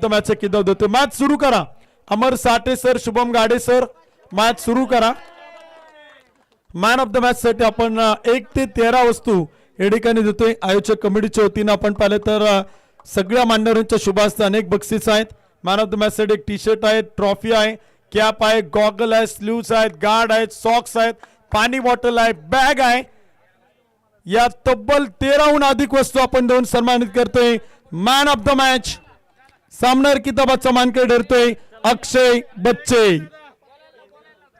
The match किताब देतोय. Match सुरू करा. अमर साठे सर, शुभम गाडे सर, मॅच सुरू करा. मॅन ऑफ द मॅच साठी आपण 1 ते 13 वस्तू या ठिकाणी देतोय. आयोजक कमिटीच्या वतीनं आपण पाहिलं तर सगळ्या मान्यवरांच्या शुभ हस्ते अनेक बक्षीस आहेत. मॅन ऑफ द मॅच साठी एक टी शर्ट आहे, ट्रॉफी आहे, कॅप आहे, गॉगल आहे, स्लीव्स आहेत, गार्ड आहेत, सॉक्स आहेत, पाणी बॉटल आहे, बॅग आहे. या तब्बल 13हून अधिक वस्तू आपण देऊन सन्मानित करतोय. मॅन ऑफ द मॅच सामनार किताबाचा मानकरी ठरतोय अक्षय बच्चे.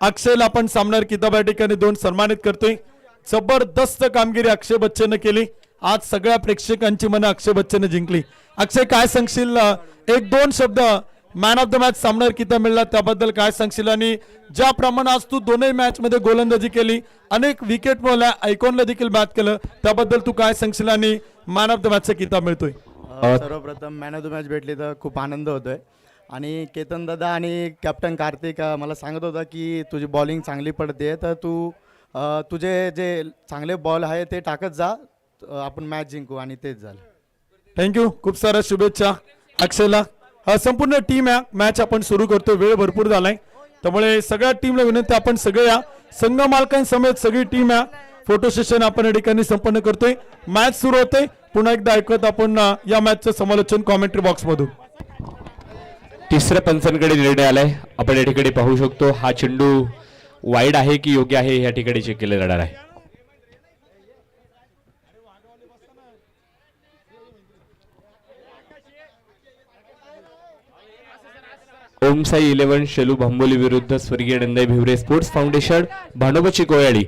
अक्षयला आपण सामनार किताब या ठिकाणी देऊन सन्मानित करतोय. जबरदस्त कामगिरी अक्षय बच्चेने केली. आज सगळ्या प्रेक्षकांची मनं अक्षय बच्चेने जिंकली. अक्षय काय सांगशील, 1-2 शब्द मॅन ऑफ द मॅच सामनार किताब मिळाला त्याबद्दल काय सांगशील, आणि ज्याप्रमाणे आज तू दोन्ही मॅच मध्ये गोलंदाजी केली, अनेक विकेट मिळवल्या, आयकॉनला देखील बॅट केलं, त्याबद्दल तू काय सांगशील आणि मॅन ऑफ द मॅचचा किताब मिळतोय. सर्वप्रथम मॅन ऑफ द मॅच भेटली तर खूप आनंद होतोय. आणि केतन दादा आणि कॅप्टन कार्तिक मला सांगत होता की तुझी बॉलिंग चांगली पडते, तर तू तुझे जे चांगले बॉल आहे ते टाकत जा, आपण मॅच जिंकू, आणि तेच झालं. थँक्यू, खूप साऱ्या शुभेच्छा अक्षयला. संपूर्ण टीम आहे, मॅच आपण सुरू करतो, वेळ भरपूर झालाय, त्यामुळे सगळ्या टीमला विनंती आपण सगळे या संघ मालकांसमेत सगळी टीम आहे. फोटो सेशन आपण या ठिकाणी संपन्न करतोय. मॅच सुरू होते, पुन्हा एकदा ऐकत आपण या मॅचचं समालोचन कॉमेंट्री बॉक्स मधून. तिसऱ्या पंचांकडे निर्णय आलाय, आपण या ठिकाणी पाहू शकतो. हा चेंडू वाईड आहे की योग्य आहे या ठिकाणी चेक केलं जाणार आहे. ओम साई 11 शेलू भांबोली विरुद्ध स्वर्गीय नंदाई भिवरे स्पोर्ट्स फाउंडेशन भानोबाची कोयाळी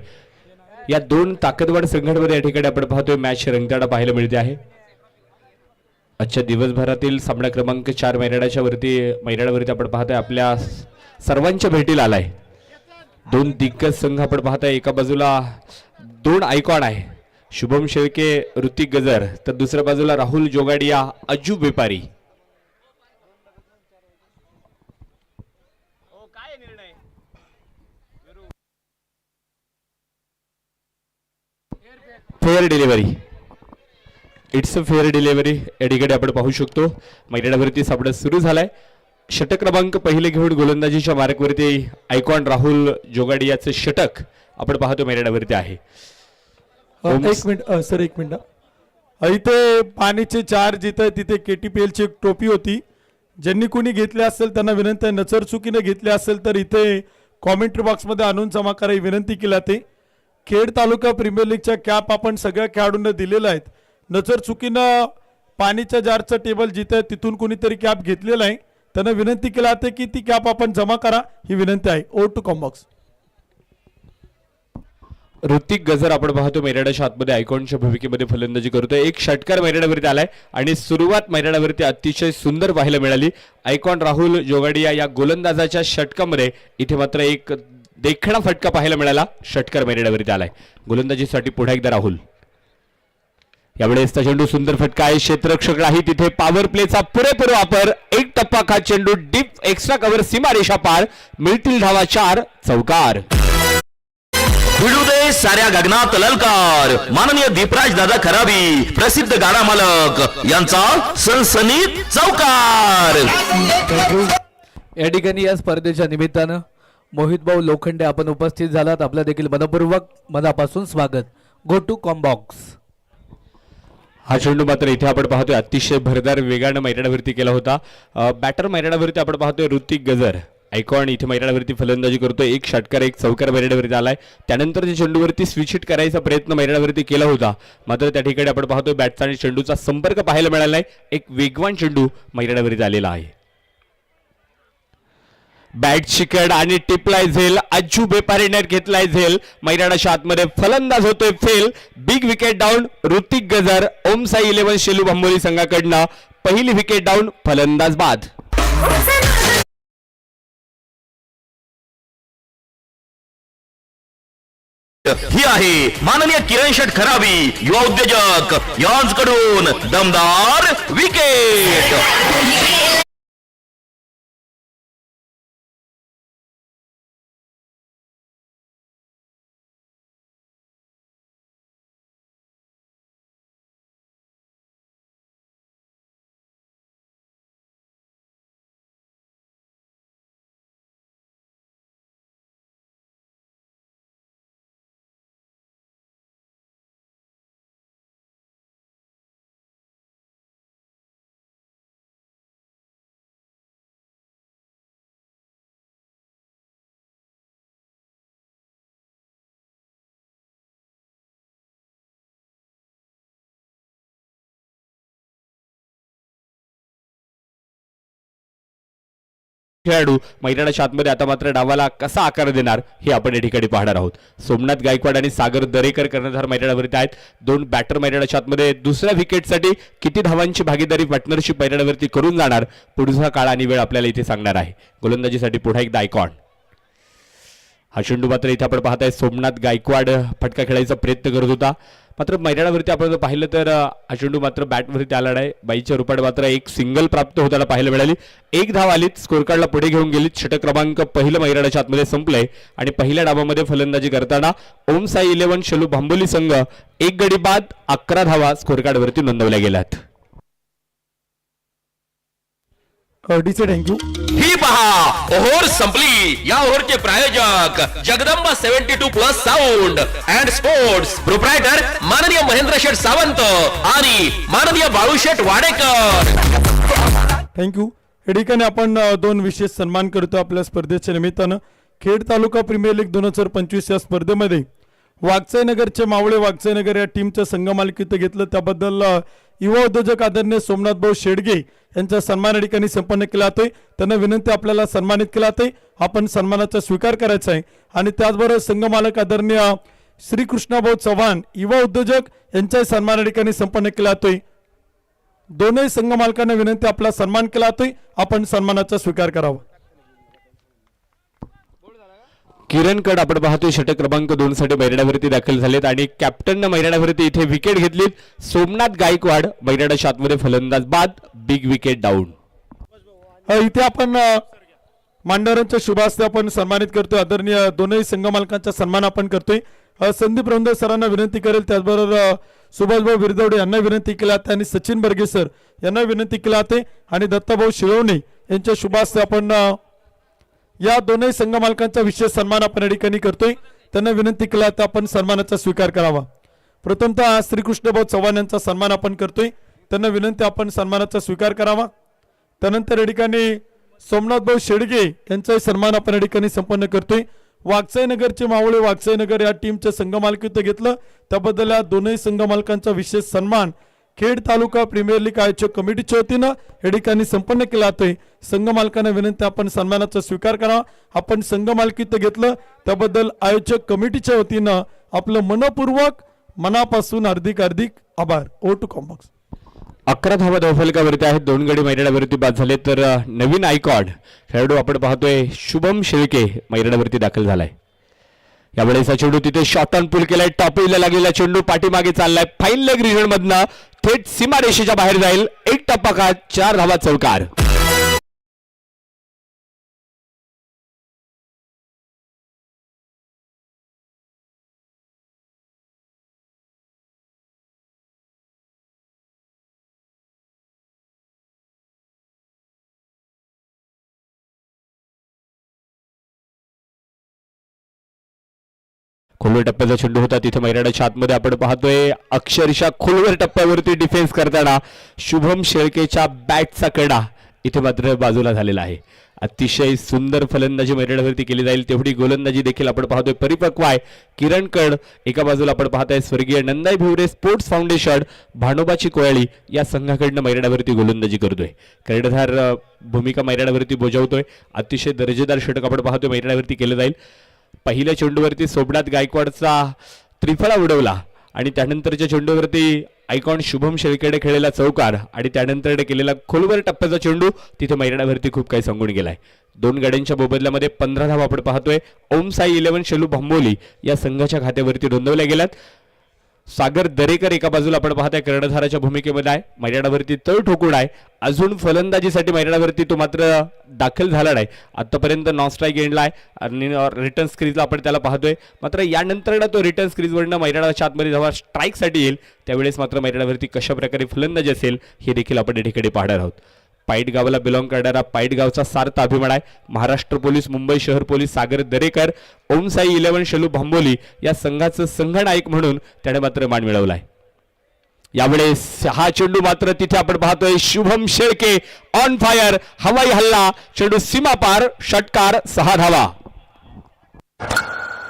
या 2 ताकदवार संघांमध्ये या ठिकाणी आपण पाहतोय मॅच रंगताना पाहायला मिळते आहे. आजच्या दिवसभरातील सामना क्रमांक 4 मैदानावरती आपण पाहतोय आपल्या सर्वांच्या भेटीला आलाय. 2 दिग्गज संघ आपण पाहतोय. एका बाजूला 2 आयकॉन आहे, शुभम शेळके, ऋतिक गजर, तर दुसऱ्या बाजूला राहुल जोगाडिया, अज्जू बेपारी. Fair delivery, it's a fair delivery या ठिकाणी आपण पाहू शकतो. मैदानावरती सामना सुरू झालाय. षटक क्रमांक पहिले घेऊन गोलंदाजीच्या मार्कवरती आयकॉन राहुल जोगाडियाचे षटक आपण पाहतो मैदानावरती आहे. एक मिनिट सर, एक मिनिट. इथे पाणीचे 4 जिथे तिथे KTPL ची एक टोपी होती. ज्यांनी कोणी घेतले असेल त्यांना विनंती आहे, नचर चुकीने घेतले असेल तर इथे कॉमेंट्री बॉक्स मध्ये आणून जमा करायची विनंती केली जाते. खेड तालुका प्रीमियर लीगच्या कॅप आपण सगळ्या खेळाडूंना दिलेल्या आहेत. नजर चुकीनं पाणीच्या जारचं टेबल जिथे तिथून कोणीतरी कॅप घेतलेला आहे, त्यांना विनंती केली जाते की ती कॅप आपण जमा करा, ही विनंती आहे. O two combox. ऋतिक गजर आपण पाहतो मैदानाच्या आतमध्ये आयकॉनच्या भूमिकेमध्ये फलंदाजी करतोय. एक षटकार मैदानावरती आलाय आणि सुरुवात मैदानावरती अतिशय सुंदर पाहायला मिळाली. आयकॉन राहुल जोगाडिया या गोलंदाजाच्या षटकामध्ये इथे मात्र एक देखणा फटका पाहायला मिळाला. षटकार मैदानावरती आलाय. गोलंदाजीसाठी पुन्हा एकदा राहुल. यावेळेस चेंडू सुंदर फटका आहे, क्षेत्ररक्षक नाही तिथे, पॉवर प्लेचा पुरेपूर वापर, एक टप्पा खा चेंडू डीप एक्स्ट्रा कव्हर, सीमारेषा पार, मिळतील धावा 4, चौकार. भिडू दे साऱ्या गगनात ललकार. माननीय दीपराज दादा खराबी प्रसिद्ध गाडा मालक यांचा सनसनीत चौकार. या ठिकाणी या स्पर्धेच्या निमित्तानं मोहित भाऊ लोखंडे आपण उपस्थित झालात, आपलं देखील मनपूर्वक मनापासून स्वागत. Go to combox. हा चेंडू मात्र इथे आपण पाहतोय अतिशय भरदार वेगानं मैदानावरती केला होता. बॅटर मैदानावरती आपण पाहतोय ऋतिक गजर. आयकॉन इथे मैदानावरती फलंदाजी करतोय. एक षटकार एक चौकार मैदानावरती आलाय. त्यानंतर त्या चेंडूवरती स्विच हिट करायचा प्रयत्न मैदानावरती केला होता, मात्र त्या ठिकाणी आपण पाहतोय बॅटचा आणि चेंडूचा संपर्क पाहायला मिळाला नाही. एक वेगवान चेंडू मैदानावरती आलेला आहे. बॅट चिकड आणि टिपलाय झेल. अज्जू बेपारीने घेतलाय झेल. मैदानाच्या आतमध्ये फलंदाज होतोय fail. Big wicket down Hrithik गजर. ओम साई 11 शेलू भांबोली संघाकडनं पहिली विकेट डाऊन, फलंदाज बाद. ही आहे माननीय किरण शेठ खराबी युवा उद्योजक यांच्याकडून दमदार विकेट. खेळाडू मैदानाच्या आतमध्ये आता मात्र डावाला कसा आकार देणार हे आपण या ठिकाणी पाहणार आहोत. सोमनाथ गायकवाड आणि सागर दरेकर कर्णधार मैदानावरती आहेत. दोन बॅटर मैदानाच्या आतमध्ये दुसऱ्या विकेटसाठी किती धावांची भागीदारी पार्टनरशिप मैदानावरती करून जाणार पुढचा काळ आणि वेळ आपल्याला इथे सांगणार आहे. गोलंदाजीसाठी पुन्हा एकदा आयकॉन. हा चेंडू मात्र इथे आपण पाहताय सोमनाथ गायकवाड फटका खेळायचा प्रयत्न करत होता, मात्र मैदानावरती आपण जर पाहिलं तर हा चेंडू मात्र बॅटवरती आला नाही. बाईच्या रूपात मात्र एक सिंगल प्राप्त होताना पाहायला मिळाली. एक धाव आलीत, स्कोर कार्डला पुढे घेऊन गेलीत. षटक क्रमांक पहिलं मैदानाच्या आतमध्ये संपलंय आणि पहिल्या डावामध्ये फलंदाजी करताना ओम साई 11 शेलू भांबोली संघ एक गडी बाद 11 धावा स्कोर कार्डवरती नोंदवल्या गेल्यात. डीचे थँक्यू. ही पहा ओव्हर संपली. या ओव्हरचे प्रायोजक Jagdamba 72+ sound and sports, proprietor माननीय महेंद्र शेठ सावंत आणि माननीय बाळूशेठ वाडेकर. थँक्यू. या ठिकाणी आपण दोन विशेष सन्मान करतो आपल्या स्पर्धेच्या निमित्तानं. खेड तालुका प्रीमियर लीग 2025 या स्पर्धेमध्ये वागचाईनगरचे मावळे वागचाईनगर या टीमचं संघ मालकीत घेतलं, त्याबद्दल युवा उद्योजक आदरणीय सोमनाथ भाऊ शेडगे यांचा सन्मान या ठिकाणी संपन्न केला जातोय. त्यांना विनंती आपल्याला सन्मानित केला जातोय, आपण सन्मानाचा स्वीकार करायचा आहे. आणि त्याचबरोबर संघ मालक आदरणीय श्री कृष्णाभाऊ चव्हाण युवा उद्योजक यांचा सन्मान या ठिकाणी संपन्न केला जातोय. दोनही संघ मालकांना विनंती आपला सन्मान केला जातोय, आपण सन्मानाचा स्वीकार करावा. किरण कड आपण पाहतोय षटक क्रमांक 2 साठी मैदानावरती दाखल झालेत आणि कॅप्टननं मैदानावरती इथे विकेट घेतली. सोमनाथ गायकवाड मैदानाच्या आतमध्ये फलंदाज बाद, बिग विकेट डाऊन. इथे आपण मांडवरांच्या शुभ हस्ते आपण सन्मानित करतोय. आदरणीय दोनही संघ मालकांचा सन्मान आपण करतोय. संदीप रौंदे सरांना विनंती करेल, त्याचबरोबर सुभाषभाऊ विरदवडे यांना विनंती केली जाते आणि सचिन बर्गे सर यांना विनंती केली जाते आणि दत्ताभाऊ शिरवणे यांच्या शुभ हस्ते आपण या दोनही संघ मालकांचा विशेष सन्मान आपण या ठिकाणी करतोय. त्यांना विनंती केला तर आपण सन्मानाचा स्वीकार करावा. प्रथमतः श्रीकृष्णभाऊ चव्हाण यांचा सन्मान आपण करतोय, त्यांना विनंती आपण सन्मानाचा स्वीकार करावा. त्यानंतर या ठिकाणी सोमनाथ भाऊ शेडगे यांचा सन्मान आपण या ठिकाणी संपन्न करतोय. वागचाईनगरचे मावळे वागचाईनगर या टीमचं संघ मालकीत्व घेतलं, त्याबद्दल या दोनही संघ मालकांचा विशेष सन्मान खेड तालुका प्रीमियर लीग आयोजक कमिटीच्या वतीनं या ठिकाणी संपन्न केला जातोय. संघ मालकांना विनंती आपण सन्मानाचा स्वीकार करावा. आपण संघ मालकीत्व घेतलं त्याबद्दल आयोजक कमिटीच्या वतीनं आपलं मनपूर्वक मनापासून हार्दिक आभार. O two combox. 11 धावा धावफलकावरती आहेत. 2 गडी मैदानावरती बाद झाले तर नवीन आयकॉन खेळाडू आपण पाहतोय शुभम शेळके मैदानावरती दाखल झालाय. यावेळेस चेंडू तिथे शॉर्ट ऑन पुल केलाय, टॉपला लागलेला चेंडू पाठीमागे चाललाय, फाईन लेग रिजन मधनं थेट सीमारेषेच्या बाहेर जाईल. एक टप्पा का 4 धावा चौकार. खोलवर टप्प्याचा चेंडू होता, तिथे मैदानाच्या आतमध्ये आपण पाहतोय अक्षरशः खोलवर टप्प्यावरती डिफेन्स करताना शुभम शेळकेच्या बॅटचा कडा इथे मात्र बाजूला झालेला आहे. अतिशय सुंदर फलंदाजी मैदानावरती केली जाईल, तेवढी गोलंदाजी देखील आपण पाहतोय परिपक्व आहे. किरण कड एका बाजूला आपण पाहताय स्वर्गीय नंदाई भिवरे स्पोर्ट्स फाउंडेशन भानोबाची कोयाळी या संघाकडनं मैदानावरती गोलंदाजी करतोय. कर्णधार भूमिका मैदानावरती बजावतोय. अतिशय दर्जेदार षटक आपण पाहतोय मैदानावरती केलं जाईल. पहिल्या चेंडूवरती सोमनाथ गायकवाडचा त्रिफळा उडवला आणि त्यानंतरच्या चेंडूवरती आयकॉन शुभम शेळकेने खेळलेला चौकार आणि त्यानंतर केलेला खोलवर टप्प्याचा चेंडू तिथे मैदानावरती खूप काही सांगून गेलाय. 2 गाड्यांच्या मोबदल्यामध्ये 15 धावा आपण पाहतोय. ओम साई 11 शेलू भांबोली या संघाच्या खात्यावरती नोंदवल्या गेल्यात. सागर दरेकर एका बाजूला आपण पाहताय कर्णधाराच्या भूमिकेमध्ये आहे. मैदानावरती तळ ठोकून आहे. अजून फलंदाजीसाठी मैदानावरती तो मात्र दाखल झाला नाही. आतापर्यंत नॉन स्ट्राईक एंडला आहे आणि रिटर्न स्क्रीजला आपण त्याला पाहतोय. मात्र यानंतर तो रिटर्न स्क्रीजवरनं मैदानाच्या आतमध्ये जेव्हा स्ट्राईकसाठी येईल त्यावेळेस मात्र मैदानावरती कशा प्रकारे फलंदाजी असेल हे देखील आपण या ठिकाणी पाहणार आहोत. पाईट गावाला बिलॉंग करणारा पाईट गावचा सार्थ अभिमान आहे. महाराष्ट्र पोलीस, मुंबई शहर पोलीस सागर दरेकर, ओम साई 11 शेलू भांबोली या संघाचं संघनायक म्हणून त्याने मात्र मान मिळवलाय. यावेळेस हा चेंडू मात्र तिथे आपण पाहतोय शुभम शेळके ऑन फायर, हवाई हल्ला, चेंडू सीमापार, षटकार, 6 धावा.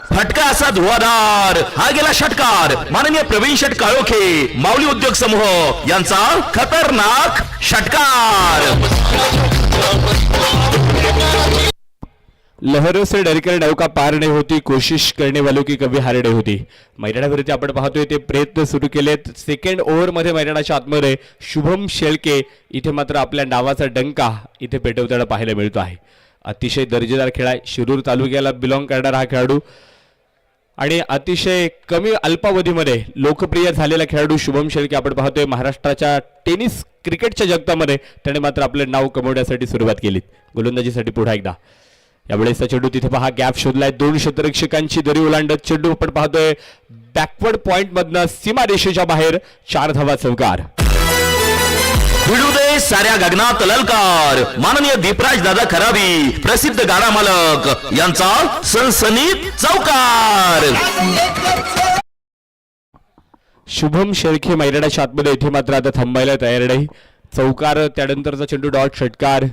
फटका असा धुवाधार, हा गेला षटकार. माननीय प्रवीण शेठ काळोखे माऊली उद्योग समूह यांचा खतरनाक षटकार. लहरों से डरकर नौका पार नाही होती, कोशिश करने वालों की कभी हार नाही होती. मैदानावरती आपण पाहतोय ते प्रयत्न सुरू केलेत. सेकंड ओव्हर मध्ये मैदानाच्या आतमध्ये शुभम शेळके इथे मात्र आपल्या नावाचा डंका इथे पेटवताना पाहायला मिळतो आहे. अतिशय दर्जेदार खेळ आहे. शिरूर तालुक्याला बिलॉंग करणारा हा खेळाडू आणि अतिशय कमी अल्पावधीमध्ये लोकप्रिय झालेला खेळाडू शुभम शेळके आपण पाहतोय. महाराष्ट्राच्या टेनिस क्रिकेटच्या जगतामध्ये त्याने मात्र आपले नाव कमवण्यासाठी सुरुवात केली. गोलंदाजीसाठी पुन्हा एकदा यावेळेसचा चेंडू तिथे पहा गॅप शोधलाय. 2 क्षेत्ररक्षकांची दरी ओलांडत चेंडू आपण पाहतोय बॅकवर्ड पॉइंट मधनं सीमा रेषेच्या बाहेर 4 धावा चौकार. भिडू दे साऱ्या गगनात ललकार. माननीय दीपराज दादा खराबी प्रसिद्ध गाडा मालक यांचा सनसनीत चौकार. शुभम शेळके मैदानाच्या आतमध्ये इथे मात्र आता थांबायला तयार नाही. चौकार त्यानंतरचा चेंडू डॉट षटकार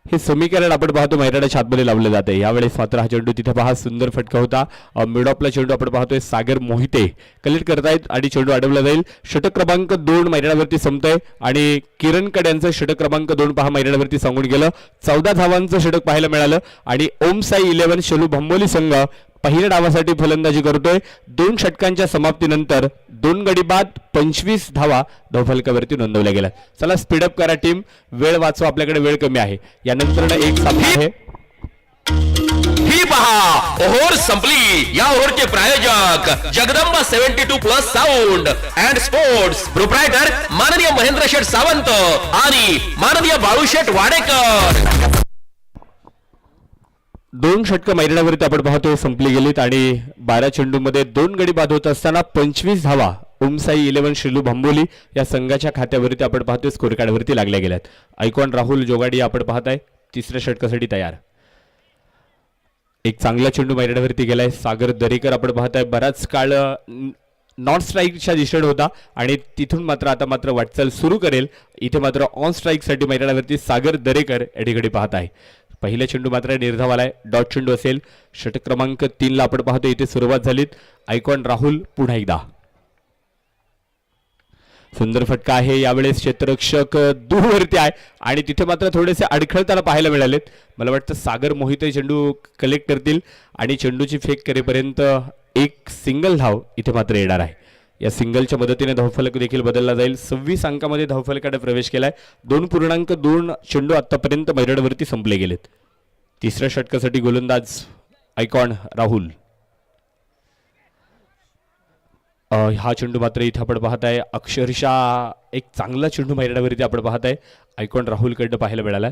हे समीकरण आपण पाहतो मैदानाच्या आतमध्ये लावलं जाते. यावेळेस मात्र हा चेंडू तिथे पहा सुंदर फटका होता. मिड ऑफला चेंडू आपण पाहतोय सागर मोहिते कलेक्ट करतायत आणि चेंडू अडवला जाईल. षटक क्रमांक 2 मैदानावरती संपतोय आणि किरण कड्यांचं षटक क्रमांक 2 पहा मैदानावरती सांगून गेलं. 14 धावांचं षटक पाहायला मिळालं आणि ओम साई 11 शेलू भंबोली संघ पहिल्या डावासाठी फलंदाजी करतोय. 2 षटकांच्या समाप्तीनंतर 2 गडी बाद 25 धावा धावफलकावरती नोंदवल्या गेल्या. चला स्पीडअप करा टीम, वेळ वाचवा, आपल्याकडे वेळ कमी आहे. यानंतर एक सामना आहे. ही पहा ओव्हर संपली. या ओव्हरचे प्रायोजक Jagdamba 72+ sound and sports proprietor माननीय महेंद्र शेठ सावंत आणि माननीय बाळूशेठ वाडेकर. 2 षटकं मैदानावरती आपण पाहतोय संपली गेलीत आणि 12 चेंडूमध्ये 2 गडी बाद होत असताना 25 धावा ओमसाई 11 शिलू भंबोली या संघाच्या खात्यावरती आपण पाहतोय स्कोर कार्डवरती लागल्या गेल्यात. आयकॉन राहुल जोगाडी आपण पाहताय तिसऱ्या षटकासाठी तयार. एक चांगला चेंडू मैदानावरती गेलाय. सागर दरेकर आपण पाहताय बराच काळ नॉन स्ट्राईकच्या दिशेने होता आणि तिथून मात्र आता मात्र वाटचाल सुरू करेल. इथे मात्र ऑन स्ट्राईकसाठी मैदानावरती सागर दरेकर एडीकडे पाहत आहे. पहिला चेंडू मात्र निर्धावालाय. डॉट चेंडू असेल. षटक क्रमांक 3 ला आपण पाहतो इथे सुरुवात झालीत. आयकॉन राहुल पुन्हा एकदा सुंदर फटका आहे. यावेळेस क्षेत्ररक्षक दूरवरती आहे आणि तिथे मात्र थोडेसे अडखळताना पाहायला मिळालेत. मला वाटतं सागर मोहिते चेंडू कलेक्ट करतील आणि चेंडूची फेक करेपर्यंत एक सिंगल धाव इथे मात्र येणार आहे. या सिंगलच्या मदतीने धावफलक देखील बदलला जाईल. 26 अंकामध्ये धावफलकाने प्रवेश केलाय. 2.2 चेंडू आतापर्यंत मैदानावरती संपले गेलेत. तिसऱ्या षटकासाठी गोलंदाज आयकॉन राहुल. हा चेंडू मात्र इथे आपण पाहताय अक्षरशः एक चांगला चेंडू मैदानावरती आपण पाहताय आयकॉन राहुल कडनं पाहायला मिळाला.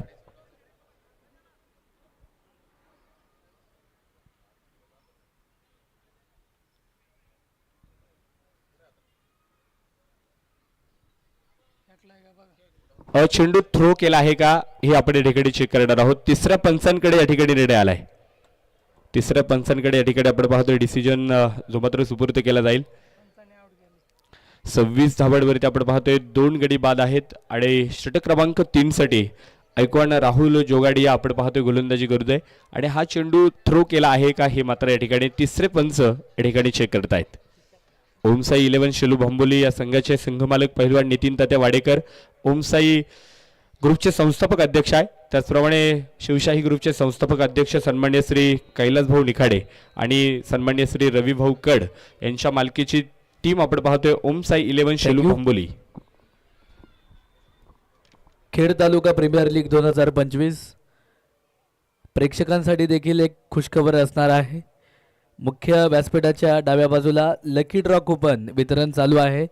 चेंडू थ्रो केला आहे का हे आपण या ठिकाणी चेक करणार आहोत. तिसऱ्या पंचांकडे या ठिकाणी निर्णय आलाय. तिसऱ्या पंचांकडे या ठिकाणी आपण पाहतोय डिसिजन जो मात्र सुपूर्द केला जाईल. 26 धावांवरती आपण पाहतोय 2 गडी बाद आहेत आणि षटक क्रमांक 3 साठी आयकॉन राहुल जोगाडिया आपण पाहतोय गोलंदाजी करतोय आणि हा चेंडू थ्रो केला आहे का हे मात्र या ठिकाणी तिसरे पंच या ठिकाणी चेक करतायत. ओमसाई 11 शेलू भंबोली या संघाचे संघमालक पहिलवान नितीन तात्या वाडेकर ओमसाई ग्रुपचे संस्थापक अध्यक्ष आहे. त्याचप्रमाणे शिवशाही ग्रुपचे संस्थापक अध्यक्ष सन्मान्य श्री कैलास भाऊ निखाडे आणि सन्मान्य श्री रवी भाऊ कड यांच्या मालकीची टीम आपण पाहतोय ओमसाई 11 शेलू भंबोली. खेड तालुका प्रीमियर लीग 2025 प्रेक्षकांसाठी देखील एक खुशखबर असणार आहे. मुख्य व्यासपीठाच्या डाव्या बाजूला लकी ड्रॉ कुपन वितरण चालू आहे.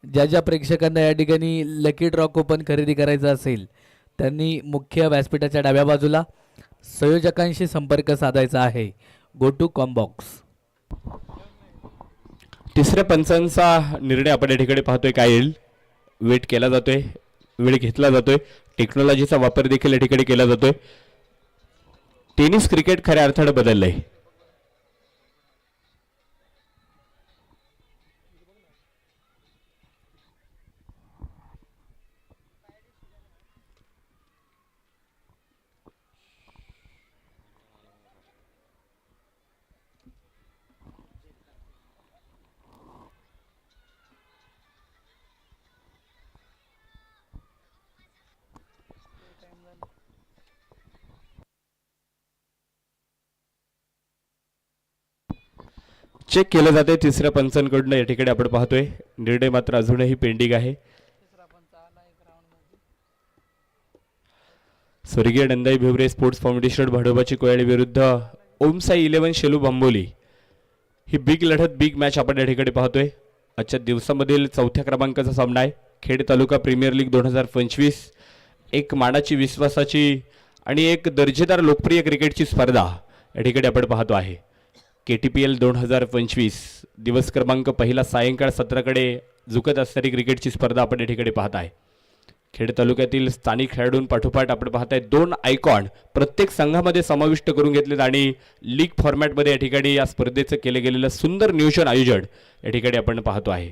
ज्या ज्या प्रेक्षकांना या ठिकाणी लकी ड्रॉ कुपन खरेदी करायचं असेल त्यांनी मुख्य व्यासपीठाच्या डाव्या बाजूला संयोजकांशी संपर्क साधायचा आहे. Go to combox. तिसऱ्या पंचांचा निर्णय आपण या ठिकाणी पाहतोय काय येईल. वेट केला जातोय, वेळ घेतला जातोय, टेक्नॉलॉजीचा वापर देखील या ठिकाणी केला जातोय. टेनिस क्रिकेट खऱ्या अर्थाने बदललंय. चेक केलं जाते तिसऱ्या पंचांकडून. या ठिकाणी आपण पाहतोय निर्णय मात्र अजूनही पेंडिंग आहे. स्वर्गीय नंदाई भिवरे स्पोर्ट्स फाउंडेशन भाडोबाची कोयाळी विरुद्ध ओमसाई 11 शेलू बांबोली ही बिग लढत, बिग मॅच आपण या ठिकाणी पाहतोय. आजच्या दिवसामधील 4थ्या क्रमांकाचा सामना आहे. खेड तालुका प्रीमियर लीग 2025, एक मानाची, विश्वासाची आणि एक दर्जेदार लोकप्रिय क्रिकेटची स्पर्धा या ठिकाणी आपण पाहतो आहे. KTPL 2025 दिवस क्रमांक पहिला सायंकाळ 17कडे झुकत असणारी क्रिकेटची स्पर्धा आपण या ठिकाणी पाहत आहे. खेड तालुक्यातील स्थानिक खेळाडूंपाठोपाठ आपण पाहताय 2 आयकॉन प्रत्येक संघामध्ये समाविष्ट करून घेतलेत आणि लीग फॉर्मॅटमध्ये या ठिकाणी या स्पर्धेचं केलं गेलेलं सुंदर नियोजन, आयोजन या ठिकाणी आपण पाहतो आहे.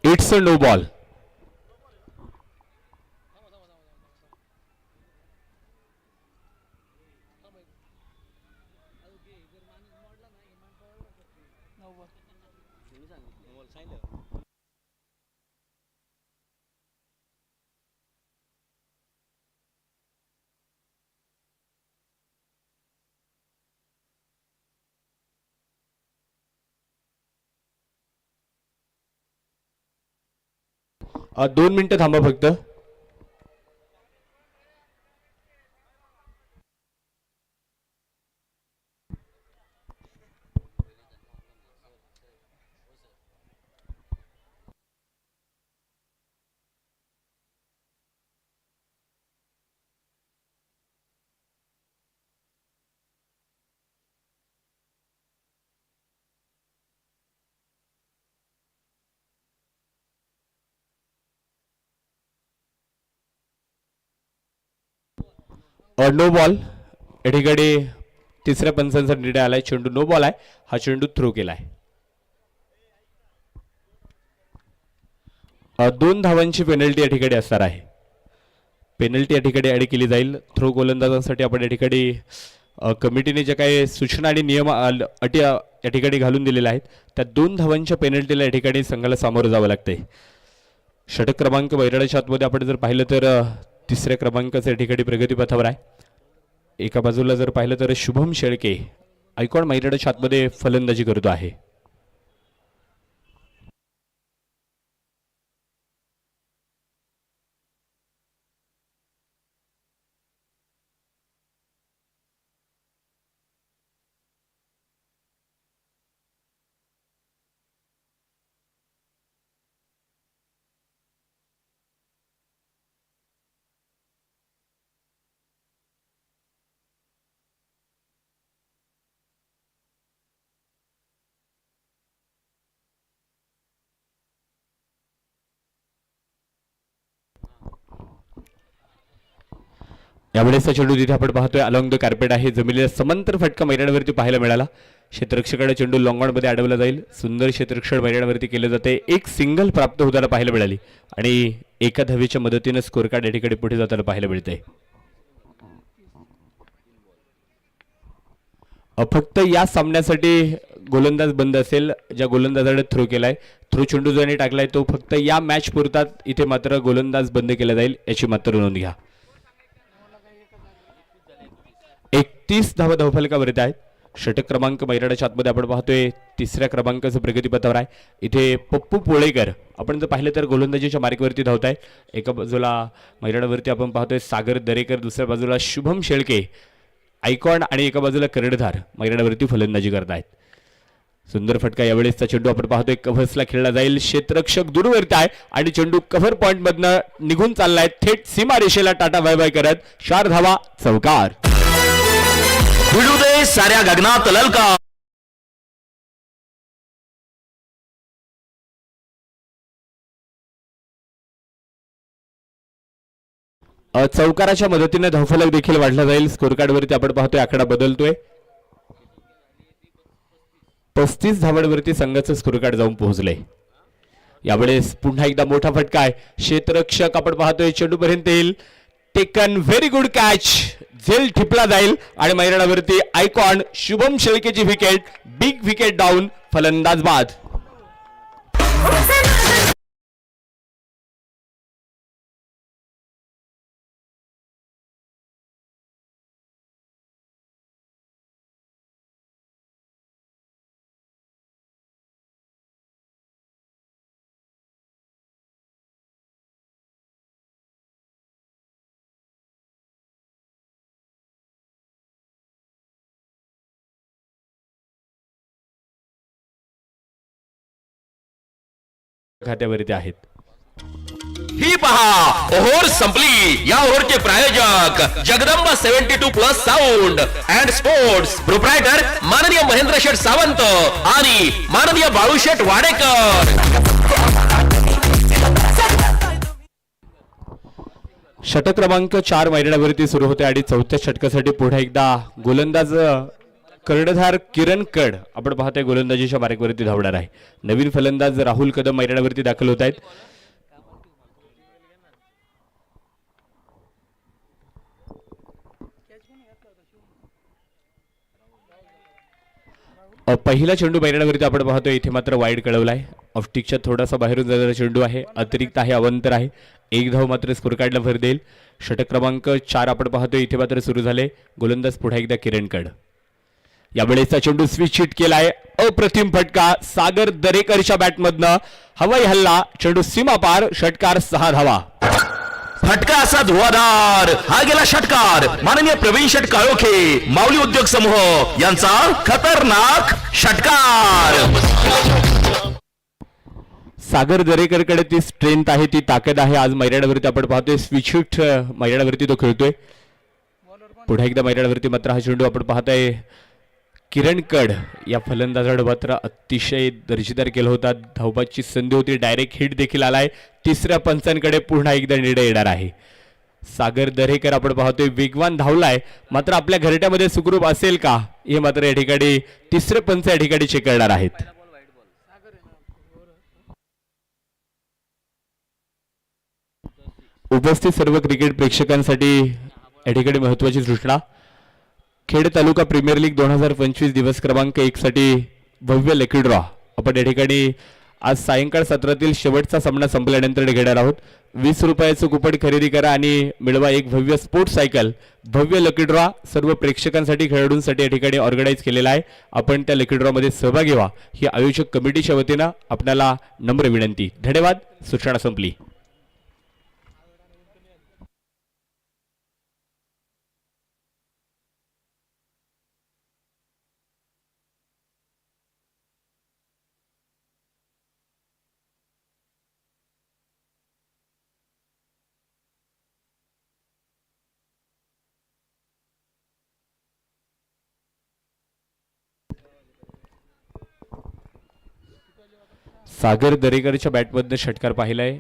It's a no ball. दोन मिनिटं थांबा फक्त. No ball. या ठिकाणी तिसऱ्या पंचांचा निर्णय आलाय. चेंडू नो बॉल आहे. हा चेंडू थ्रो केलाय. 2 धावांची पेनल्टी या ठिकाणी असणार आहे. पेनल्टी या ठिकाणी ऍड केली जाईल. थ्रो गोलंदाजांसाठी आपण या ठिकाणी कमिटीने ज्या काही सूचना आणि नियम अटी या ठिकाणी घालून दिलेल्या आहेत त्या 2 धावांच्या पेनल्टीला या ठिकाणी संघाला सामोरं जावं लागतंय. षटक क्रमांक बैराडाच्या आतमध्ये आपण जर पाहिलं तर तिसऱ्या क्रमांकाचं या ठिकाणी प्रगतीपथावर आहे. एका बाजूला जर पाहिलं तर शुभम शेळके आयकॉन मैराडाच्या आतमध्ये फलंदाजी करतो आहे. यावेळेसचा चेंडू जिथे आपण पाहतोय अलॉंग द कार्पेट आहे. जमिनीला समांतर फटका मैदानावरती पाहायला मिळाला. क्षेत्ररक्षकाकडे चेंडू लॉंगॉनमध्ये अडवला जाईल. सुंदर क्षेत्ररक्षण मैदानावरती केले जाते. एक सिंगल प्राप्त होताना पाहायला मिळाली आणि एका धावेच्या मदतीने स्कोर कार्ड या ठिकाणी पुढे जाताना पाहायला मिळते. फक्त या सामन्यासाठी गोलंदाज बंद असेल. ज्या गोलंदाजाने थ्रो केलाय, थ्रो चेंडू ज्याने टाकलाय तो फक्त या मॅच पुरतात. इथे मात्र गोलंदाज बंद केला जाईल याची मात्र नोंद घ्या. 31 धावा धावफलकावरती आहेत. षटक क्रमांक मैराडाच्या आतमध्ये आपण पाहतोय तिसऱ्या क्रमांकाचं प्रगतीपथावर आहे. इथे पप्पू पोळेकर आपण जर पाहिलं तर गोलंदाजीच्या मार्गावरती धावत आहे. एका बाजूला मैराडावरती आपण पाहतोय सागर दरेकर, दुसऱ्या बाजूला शुभम शेळके आयकॉन आणि एका बाजूला कर्णधार मैदानावरती फलंदाजी करत आहेत. सुंदर फटका यावेळेसचा चेंडू आपण पाहतोय कव्हर्सला खेळला जाईल. क्षेत्ररक्षक दूरवरती आहे आणि चेंडू कव्हर पॉइंट मधनं निघून चाललाय. थेट सीमा रेषेला टाटा बाय बाय करत 4 धावा, चौकार. भिडू दे साऱ्या गगनात ललकार. चौकाराच्या मदतीने धावफलक देखील वाढला जाईल. स्कोर कार्ड वरती आपण पाहतोय आकडा बदलतोय. 35 धावांवरती संघाचं स्कोर कार्ड जाऊन पोहोचले. यावेळेस पुन्हा एकदा मोठा फटका आहे. क्षेत्ररक्षक आपण पाहतोय चेंडू पर्यंत येईल. Taken very good catch. झेल ठिपला जाईल आणि मैदानावरती आयकॉन शुभम शेळकेची विकेट. बिग विकेट डाऊन, फलंदाज बाद. खात्यावरती आहेत. ही पहा ओव्हर संपली. या ओव्हरचे प्रायोजक Jagdamba 72+ sound and sports, proprietor माननीय महेंद्र शेठ सावंत आणि माननीय बाळूशेठ वाडेकर. षटक क्रमांक 4 मैदानावरती सुरू होते आणि चौथ्या षटकासाठी पुन्हा एकदा गोलंदाज कर्णधार किरण कड आपण पाहताय गोलंदाजीच्या मार्गावरती धावणार आहे. नवीन फलंदाज राहुल कदम मैदानावरती दाखल होत आहेत. पहिला चेंडू मैदानावरती आपण पाहतोय इथे मात्र वाईड कळवलाय. ऑफस्टिकच्या थोडासा बाहेरून जाणारा चेंडू आहे. अतिरिक्त आहे, अवंतर आहे. एक धाव मात्र स्कोर कार्डला भर देईल. षटक क्रमांक 4 आपण पाहतोय इथे मात्र सुरू झाले. गोलंदाज पुन्हा एकदा किरण कड. यावेळेचा चेंडू स्विच हिट केलाय. अप्रतिम फटका सागर दरेकरच्या बॅटमधनं. हवाई हल्ला, चेंडू सीमा पार. षटकार 6 धावा. फटका असा धुवाधार. हा गेला षटकार माननीय प्रवीण शेठ काळोखे माऊली उद्योग समूह यांचा खतरनाक षटकार. सागर दरेकरकडे ती स्ट्रेंथ आहे, ती ताकद आहे. आज मैदानावरती आपण पाहतोय स्विच हिट मैदानावरती तो खेळतोय. पुन्हा एकदा मैदानावरती मात्र हा चेंडू आपण पाहताय किरण कड या फलंदाजाने मात्र अतिशय दर्जेदार केलं होता. धावबाची संधी होती, डायरेक्ट हिट देखील आलाय. तिसऱ्या पंचांकडे पुन्हा एकदा निर्णय येणार आहे. सागर दरेकर आपण पाहतोय वेगवान धावलाय, मात्र आपल्या घरट्यामध्ये सुखरूप असेल का हे मात्र या ठिकाणी तिसरे पंच या ठिकाणी चेक करणार आहेत. उपस्थित सर्व क्रिकेट प्रेक्षकांसाठी या ठिकाणी महत्वाची सूचना. खेड तालुका प्रीमियर लीग 2025 दिवस क्रमांक 1 साठी भव्य लकी ड्रॉ आपण या ठिकाणी आज सायंकाळ सत्रातील शेवटचा सामना संपल्यानंतर घेणार आहोत. 20 रुपयाचं कुपन खरेदी करा आणि मिळवा एक भव्य स्पोर्ट्स सायकल. भव्य लकी ड्रॉ सर्व प्रेक्षकांसाठी, खेळाडूंसाठी या ठिकाणी ऑर्गनाईज केलेला आहे. आपण त्या लकी ड्रॉ मध्ये सहभागी व्हा ही आयोजक कमिटीच्या वतीनं आपल्याला नम्र विनंती. धन्यवाद. सूचना संपली. सागर दरेकरच्या बॅटमधनं षटकार पाहिलाय.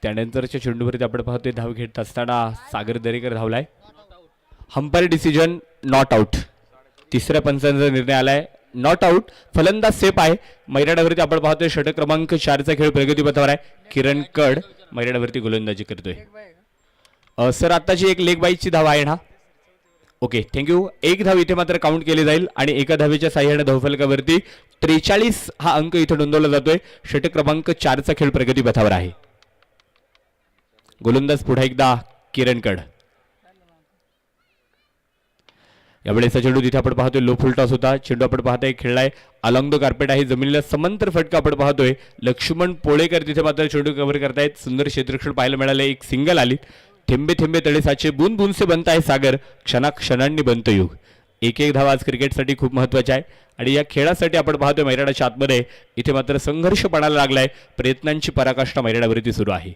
त्यानंतरच्या चेंडूवरती आपण पाहतोय धाव घेत असताना सागर दरेकर धावलाय. Umpire decision not out. तिसऱ्या पंचांचा निर्णय आलाय, नॉट आउट. फलंदाज सेफ आहे. मैदानावरती आपण पाहतोय षटक क्रमांक 4चा खेळ प्रगतीपथावर आहे. किरण कड मैदानावरती गोलंदाजी करतोय. सर आताची एक लेग बाईची धाव आहे ना? Okay, thank you. एक धाव इथे मात्र काउंट केली जाईल आणि एका धावेच्या साह्याने धावफलकावरती 43 हा अंक इथे नोंदवला जातोय. षटक क्रमांक 4चा खेळ प्रगतीपथावर आहे. गोलंदाज पुन्हा एकदा किरण कड. यावेळेचा चेंडू तिथे आपण पाहतोय लो फुल टॉस होता. चेंडू आपण पाहताय खेळलाय अलॉंग द कार्पेट आहे. जमिनीला समांतर फटका आपण पाहतोय. लक्ष्मण पोळेकर तिथे मात्र चेंडू कव्हर करतायत. सुंदर क्षेत्ररक्षण पाहायला मिळाले. एक सिंगल आली. थेंबे थेंबे तळे साचे, बूंद बूंद से बनता है सागर. क्षणाक्षणांनी बनतो युग. एक एक धाव आज क्रिकेटसाठी खूप महत्वाचा आहे आणि या खेळासाठी आपण पाहतोय मैदानाच्या आतमध्ये इथे मात्र संघर्ष पडायला लागलाय. प्रयत्नांची पराकाष्ठा मैदानावरती सुरू आहे.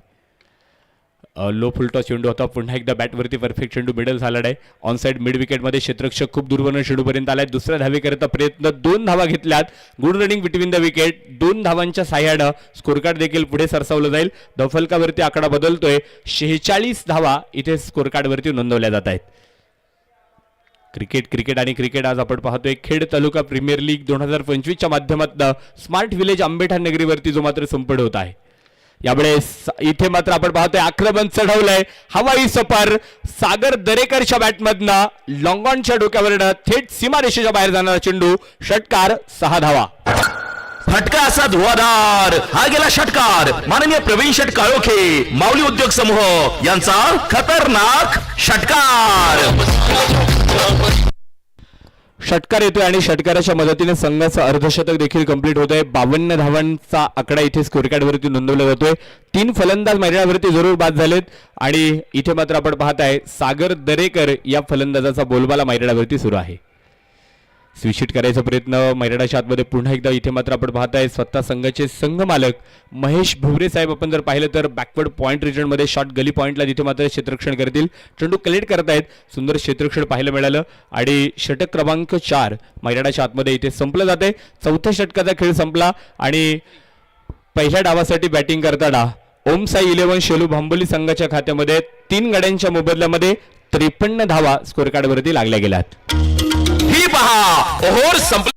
लो फुलटॉस चेंडू होता. पुन्हा एकदा बॅटवरती परफेक्ट चेंडू मिडल झाला आहे. ऑन साइड मिड विकेटमध्ये क्षेत्ररक्षक खूप दूरवरून चेंडूपर्यंत आलाय. दुसऱ्या धावेकरता प्रयत्न, 2 धावा घेतल्यात. Good running between the wicket. 2 धावांच्या साह्यानं स्कोर कार्ड देखील पुढे सरसावलं जाईल. धावफलकावरती आकडा बदलतोय. 46 धावा इथे स्कोर कार्डवरती नोंदवल्या जात आहेत. क्रिकेट आज आपण पाहतोय खेड तालुका प्रीमियर लीग 2025च्या माध्यमातून स्मार्ट विलेज आंबेठाण नगरीवरती जो मात्र संपड होत आहे. यावेळेस इथे मात्र आपण पाहतोय आक्रमण चढवलंय हवाई सफर सागर दरेकरच्या बॅटमधनं लॉंग ऑनच्या डोक्यावरनं थेट सीमारेषेच्या बाहेर जाणारा चेंडू, षटकार, 6 धावा. फटका असा धुवाधार, हा गेला षटकार. माननीय प्रवीण शेट काळोखे, माऊली उद्योग समूह यांचा खतरनाक षटकार. षटकार येतोय आणि षटकाराच्या मदतीने संघाचं अर्धशतक देखील कंप्लीट होतंय. 52 धावांचा आकडा इथे स्कोर कार्ड वरती नोंदवला जातोय. 3 फलंदाज मैदानावरती जरूर बाद झालेत आणि इथे मात्र आपण पाहताय सागर दरेकर या फलंदाजाचा बोलबाला मैदानावरती सुरू आहे. स्विचिट करायचा प्रयत्न मैदानाच्या आतमध्ये पुन्हा एकदा. इथे मात्र आपण पाहताय स्वतः संघाचे संघ मालक महेश भुवरे साहेब आपण जर पाहिलं तर बॅकवर्ड पॉइंट रिजनमध्ये शॉट गली पॉइंटला तिथे मात्र क्षेत्ररक्षण करतील. चेंडू कलेक्ट करतायत. सुंदर क्षेत्ररक्षण पाहायला मिळालं आणि षटक क्रमांक 4 मैदानाच्या आतमध्ये इथे संपलं जाते. चौथ्या षटकाचा खेळ संपला आणि पहिल्या डावासाठी बॅटिंग करताना ओम साई 11 शेलू भांबोली संघाच्या खात्यामध्ये 3 गड्यांच्या मोबदल्यामध्ये 53 धावा स्कोर कार्ड वरती लागल्या गेल्यात. ही पहा ओव्हर संपली.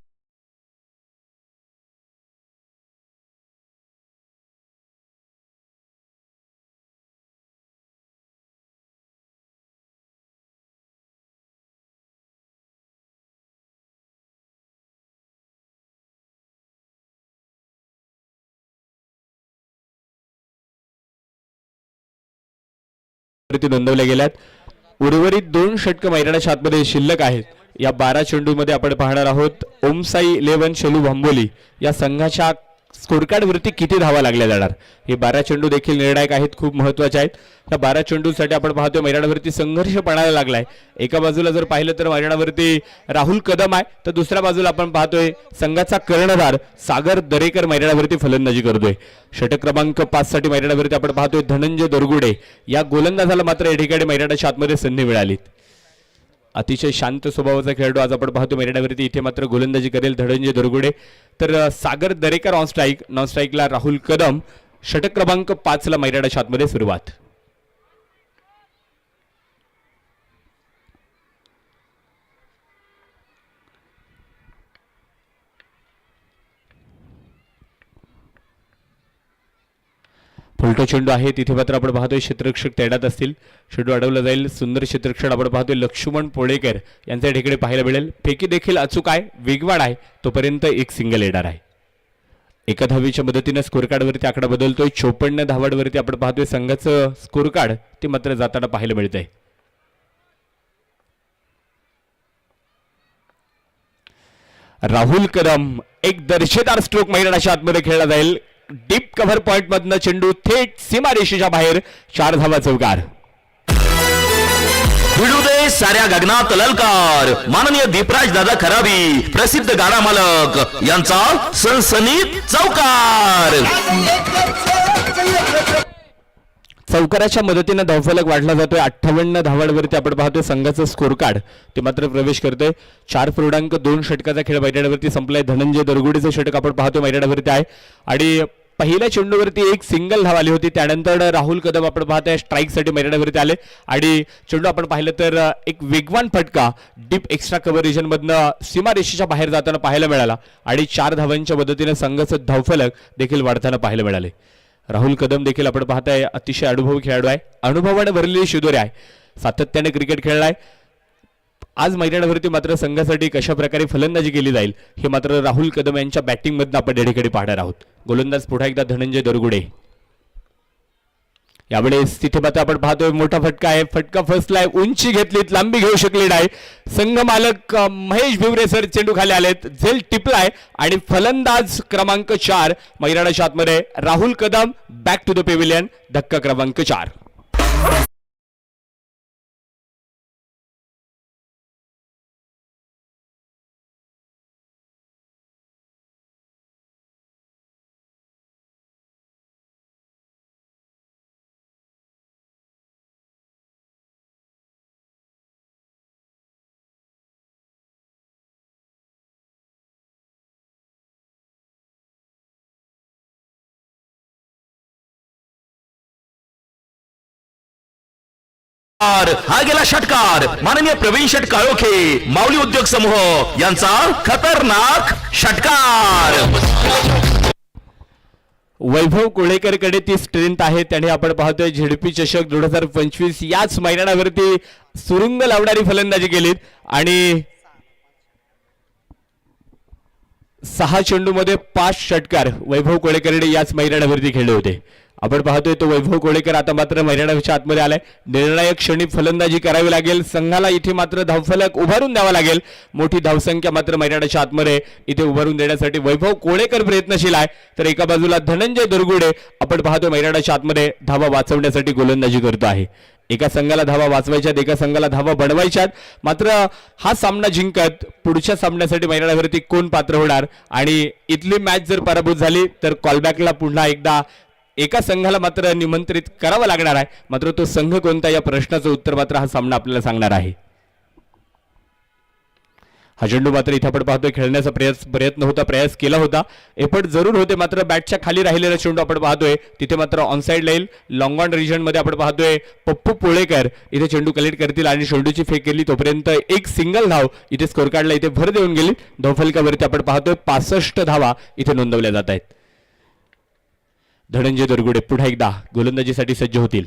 नोंदवल्या गेल्यात. उर्वरित 2 षटक मैदानाच्या आतमध्ये शिल्लक आहेत. या 12 चेंडूमध्ये आपण पाहणार आहोत ओमसाई 11 शेलू भांबोली या संघाच्या स्कोर कार्ड वरती किती धावा लागल्या जाणार. हे 12 चेंडू देखील निर्णायक आहेत, खूप महत्वाचे आहेत. या 12 चेंडूसाठी आपण पाहतोय मैदानावरती संघर्ष पणाला लागलाय. एका बाजूला जर पाहिलं तर मैदानावरती राहुल कदम आहे, तर दुसऱ्या बाजूला आपण पाहतोय संघाचा कर्णधार सागर दरेकर मैदानावरती फलंदाजी करतोय. षटक क्रमांक 5 साठी मैदानावरती आपण पाहतोय धनंजय दरगुडे या गोलंदाजाला मात्र या ठिकाणी मैदानाच्या आतमध्ये संधी मिळाली. अतिशय शांत स्वभावाचा खेळाडू आज आपण पाहतो मैदानावरती. इथे मात्र गोलंदाजी करेल धनंजय दरगुडे, तर Sagar Darekar on strike, non स्ट्राईकला राहुल कदम. षटक क्रमांक 5 ला मैदानाच्या आतमध्ये सुरुवात. फुलटो चेंडू आहे. तिथे मात्र आपण पाहतोय क्षेत्ररक्षक तैनात असतील. चेंडू अडवला जाईल. सुंदर क्षेत्ररक्षण आपण पाहतोय लक्ष्मण पोळेकर यांच्या ठिकाणी पाहायला मिळेल. फेकी देखील अचूक आहे, वेगवान आहे. तोपर्यंत एक सिंगल येणार आहे. एका धावेच्या मदतीने स्कोर कार्ड वरती आकडा बदलतोय. 54 धावांवरती आपण पाहतोय संघाचं स्कोर कार्ड ते मात्र जाताना पाहायला मिळतंय. राहुल कदम एक दर्जेदार स्ट्रोक मैदानाच्या आतमध्ये खेळला जाईल. डीप कव्हर पॉइंट मधनं चेंडू थेट सीमारेषेच्या बाहेर. 4 धावा चौकार. भिडू दे साऱ्या गगनात ललकार. माननीय दीपराज दादा खराबी प्रसिद्ध गाडा मालक यांचा सनसनीत चौकार. चौकाराच्या मदतीने धावफलक वाढला जातोय. 58 धावांवरती आपण पाहतोय संघाचं स्कोर कार्ड ते मात्र प्रवेश करतोय. 4.2 षटकाचा खेळ मैदानावरती संपलाय. धनंजय दरगुडेचं षटक आपण पाहतोय मैदानावरती आहे आणि पहिल्या चेंडूवरती एक सिंगल धाव आली होती. त्यानंतर राहुल कदम आपण पाहतोय स्ट्राईकसाठी मैदानावरती आले आणि चेंडू आपण पाहिलं तर एक वेगवान फटका डीप एक्स्ट्रा कव्हर रिजन मधनं सीमारेषेच्या बाहेर जाताना पाहायला मिळाला आणि 4 धावांच्या मदतीने संघाचं धावफलक देखील वाढताना पाहायला मिळाले. राहुल कदम देखील आपण पाहताय अतिशय अनुभवी खेळाडू आहे, अनुभवाने भरलेली शिदोरी आहे, सातत्याने क्रिकेट खेळलाय. आज मैदानावरती मात्र संघासाठी कशा प्रकारे फलंदाजी केली जाईल हे मात्र राहुल कदम यांच्या बॅटिंग मधून आपण डेडीकडे पाहणार आहोत. गोलंदाज पुन्हा एकदा धनंजय दरगुडे. यावेळेस तिथे मात्र आपण पाहतोय मोठा फटका आहे. फटका फसलाय, उंची घेतलीत, लांबी घेऊ शकली नाही. संघ मालक महेश भिवरे सर चेंडू खाली आलेत, झेल टिपलाय आणि फलंदाज क्रमांक 4 मैदानाच्या आतमध्ये Rahul Kadam back to the pavilion. धक्का क्रमांक 4. हा गेला षटकार. माननीय प्रवीण शेट काळोखे माऊली उद्योग समूह यांचा खतरनाक षटकार. वैभव कोळेकरकडे ती स्ट्रेंथ आहे. त्याने आपण पाहतोय झेडपी चषक 2025 याच मैदानावरती सुरुंग लावणारी फलंदाजी केलीत आणि 6 चेंडूमध्ये 5 षटकार वैभव कोळेकरने याच मैदानावरती खेळले होते. आपण पाहतोय तो वैभव कोळेकर आता मात्र मैदानाच्या आतमध्ये आलाय. निर्णायक क्षणी फलंदाजी करावी लागेल. संघाला इथे मात्र धावफलक उभारून द्यावा लागेल. मोठी धावसंख्या मात्र मैदानाच्या आतमध्ये इथे उभारून देण्यासाठी वैभव कोळेकर प्रयत्नशील आहे. तर एका बाजूला धनंजय दुर्गुडे आपण पाहतोय मैदानाच्या आतमध्ये धावा वाचवण्यासाठी गोलंदाजी करतो आहे. एका संघाला धावा वाचवायच्यात, एका संघाला धावा बनवायच्यात. मात्र हा सामना जिंकत पुढच्या सामन्यासाठी मैदानावरती कोण पात्र होणार आणि इथली मॅच जर पराभूत झाली तर कॉलबॅकला पुन्हा एकदा एका संघाला मात्र निमंत्रित करावं लागणार आहे. मात्र तो संघ कोणता या प्रश्नाचं उत्तर मात्र हा सामना आपल्याला सांगणार आहे. हा चेंडू मात्र इथे आपण पाहतोय खेळण्याचा प्रयत्न होता, प्रयास केला होता, एफर्ट जरूर होते. मात्र बॅटच्या खाली राहिलेला चेंडू आपण पाहतोय तिथे मात्र ऑनसाइड लाईल लॉंग ऑन रिजन मध्ये आपण पाहतोय पप्पू पोळेकर इथे चेंडू कलेक्ट करतील आणि चेंडूची फेक केली तोपर्यंत एक सिंगल धाव इथे स्कोर कार्डला इथे भर देऊन गेली. धावफलकावरती आपण पाहतोय 65 धावा इथे नोंदवल्या जात आहेत. धनंजय दुर्गुडे पुन्हा एकदा गोलंदाजीसाठी सज्ज होतील.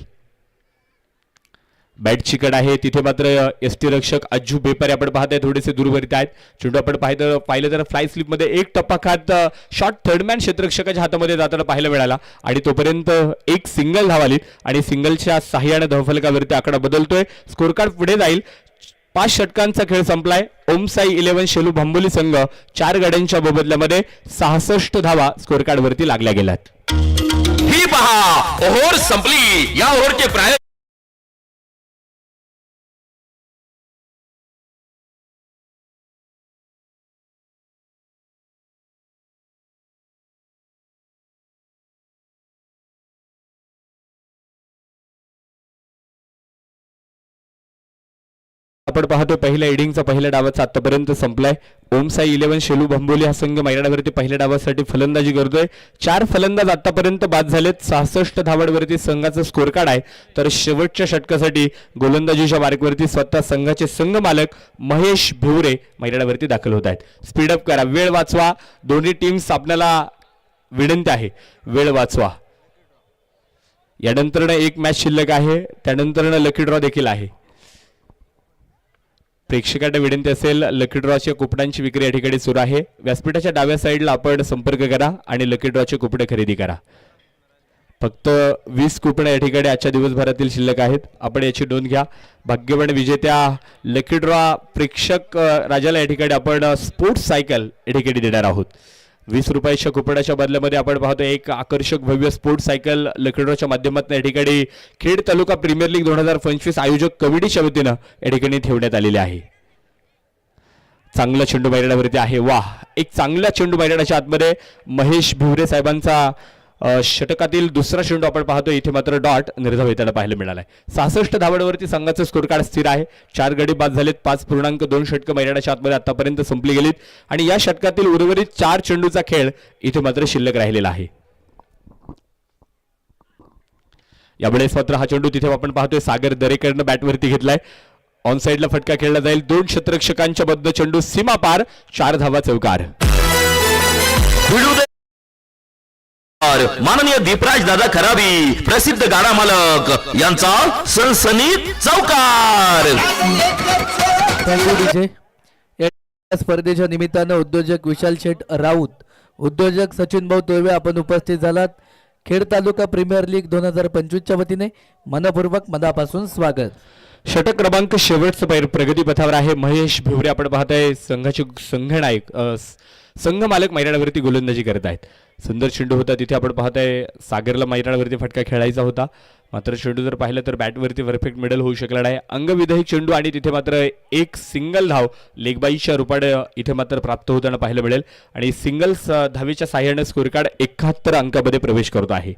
बॅटची कड आहे तिथे मात्र एसटी रक्षक अज्जू बेपारे आपण पाहताय थोडेसे दूरवरीत आहेत. चेंडू आपण पाहिलं तर फ्लाय स्लिप मध्ये एक टप्पा खात शॉट थर्डमॅन क्षेत्ररक्षकाच्या हातामध्ये जाताना पाहायला मिळाला आणि तोपर्यंत एक सिंगल धाव आली आणि सिंगलच्या सहाय्याने धावफलकावरती आकडा बदलतोय. स्कोर कार्ड पुढे जाईल. 5 षटकांचा खेळ संपलाय. ओमसाई 11 शेलू भांबोली संघ 4 गाड्यांच्या मोबदल्यामध्ये 66 धावा स्कोर कार्ड वरती लागल्या गेल्यात. ही पहा ओव्हर संपली. या ओव्हरचे प्रायोजक आपण पाहतो पहिल्या इनिंगचा पहिल्या डावाचा आतापर्यंत संपलाय. ओमसाई 11 शेलू भांबोली हा संघ मैदानावरती पहिल्या डावासाठी फलंदाजी करतोय. 4 फलंदाज आतापर्यंत बाद झालेत. 66 धावांवरती संघाचा स्कोर कार्ड आहे. तर शेवटच्या षटकासाठी गोलंदाजीच्या मार्कवरती स्वतः संघाचे संघ मालक महेश भिवरे मैदानावरती दाखल होत आहेत. स्पीडअप करा, वेळ वाचवा. दोन्ही टीम्स आपल्याला विनंती आहे वेळ वाचवा. यानंतर एक मॅच शिल्लक आहे, त्यानंतर लकी ड्रॉ देखील आहे. प्रेक्षकांना विनंती असेल लकी ड्रॉच्या कुपनांची विक्री या ठिकाणी सुरू आहे. व्यासपीठाच्या डाव्या साईडला आपण संपर्क करा आणि लकी ड्रॉचे कुपने खरेदी करा. फक्त 20 कुपन या ठिकाणी आजच्या दिवसभरातील शिल्लक आहेत. आपण याची नोंद घ्या. भाग्यवान विजेत्या लकी ड्रॉ प्रेक्षक राजाला या ठिकाणी आपण स्पोर्ट्स सायकल या ठिकाणी देणार आहोत. 20 रुपयाच्या कुपनाच्या बदल्यामध्ये आपण पाहतो एक आकर्षक भव्य स्पोर्ट्स सायकल लकी ड्रॉच्या माध्यमातून या ठिकाणी खेड तालुका प्रीमियर लीग 2025 आयोजक कमिटीच्या वतीनं या ठिकाणी ठेवण्यात आलेले आहे. चांगला चेंडू मैदानावरती आहे. वाह, एक चांगला चेंडू मैदानाच्या आतमध्ये महेश भिवरे साहेबांचा षटकातील दुसरा चेंडू आपण पाहतो. इथे मात्र डॉट निर्धाव येताना पाहायला मिळालाय. 66 धावांवरती संघाचं स्कोर कार्ड स्थिर आहे. 4 गडी बाद झालेत. 5.2 षटकं मैदानाच्या आतमध्ये आतापर्यंत संपली गेलीत आणि या षटकातील उर्वरित 4 चेंडूचा खेळ इथे मात्र शिल्लक राहिलेला आहे. यावेळेस मात्र हा चेंडू तिथे आपण पाहतोय सागर दरेकरनं बॅटवरती घेतलाय. ऑन साइडला फटका खेळला जाईल. 2 क्षेत्ररक्षकांच्या बद्द चेंडू सीमा पार. 4 धावा चौकार. माननीय दीपराज दादा खराबी प्रसिद्ध गाडा मालक यांचा सनसनीत चौकार. या स्पर्धेच्या निमित्तानं उद्योजक विशाल शेठ राऊत, उद्योजक सचिन भाऊ तोरवे आपण उपस्थित झालात. खेड तालुका प्रीमियर लीग 2025च्या वतीने मनपूर्वक मनापासून स्वागत. षटक क्रमांक शेवटचं प्रगती पथावर आहे. महेश भिवरे आपण पाहताय संघाचे संघनायक संघ मालक मैदानावरती गोलंदाजी करत आहेत. सुंदर चेंडू होता तिथे आपण पाहताय सागरला मैदानावरती फटका खेळायचा होता. मात्र चेंडू जर पाहिलं तर बॅटवरती परफेक्ट मिडल होऊ शकला नाही. अंगविधायक चेंडू आणि तिथे मात्र एक सिंगल धाव लेगबाईच्या रूपाने इथे मात्र प्राप्त होताना पाहायला मिळेल आणि सिंगल धावेच्या साह्याने स्कोर कार्ड 71 अंकामध्ये प्रवेश करतो आहे.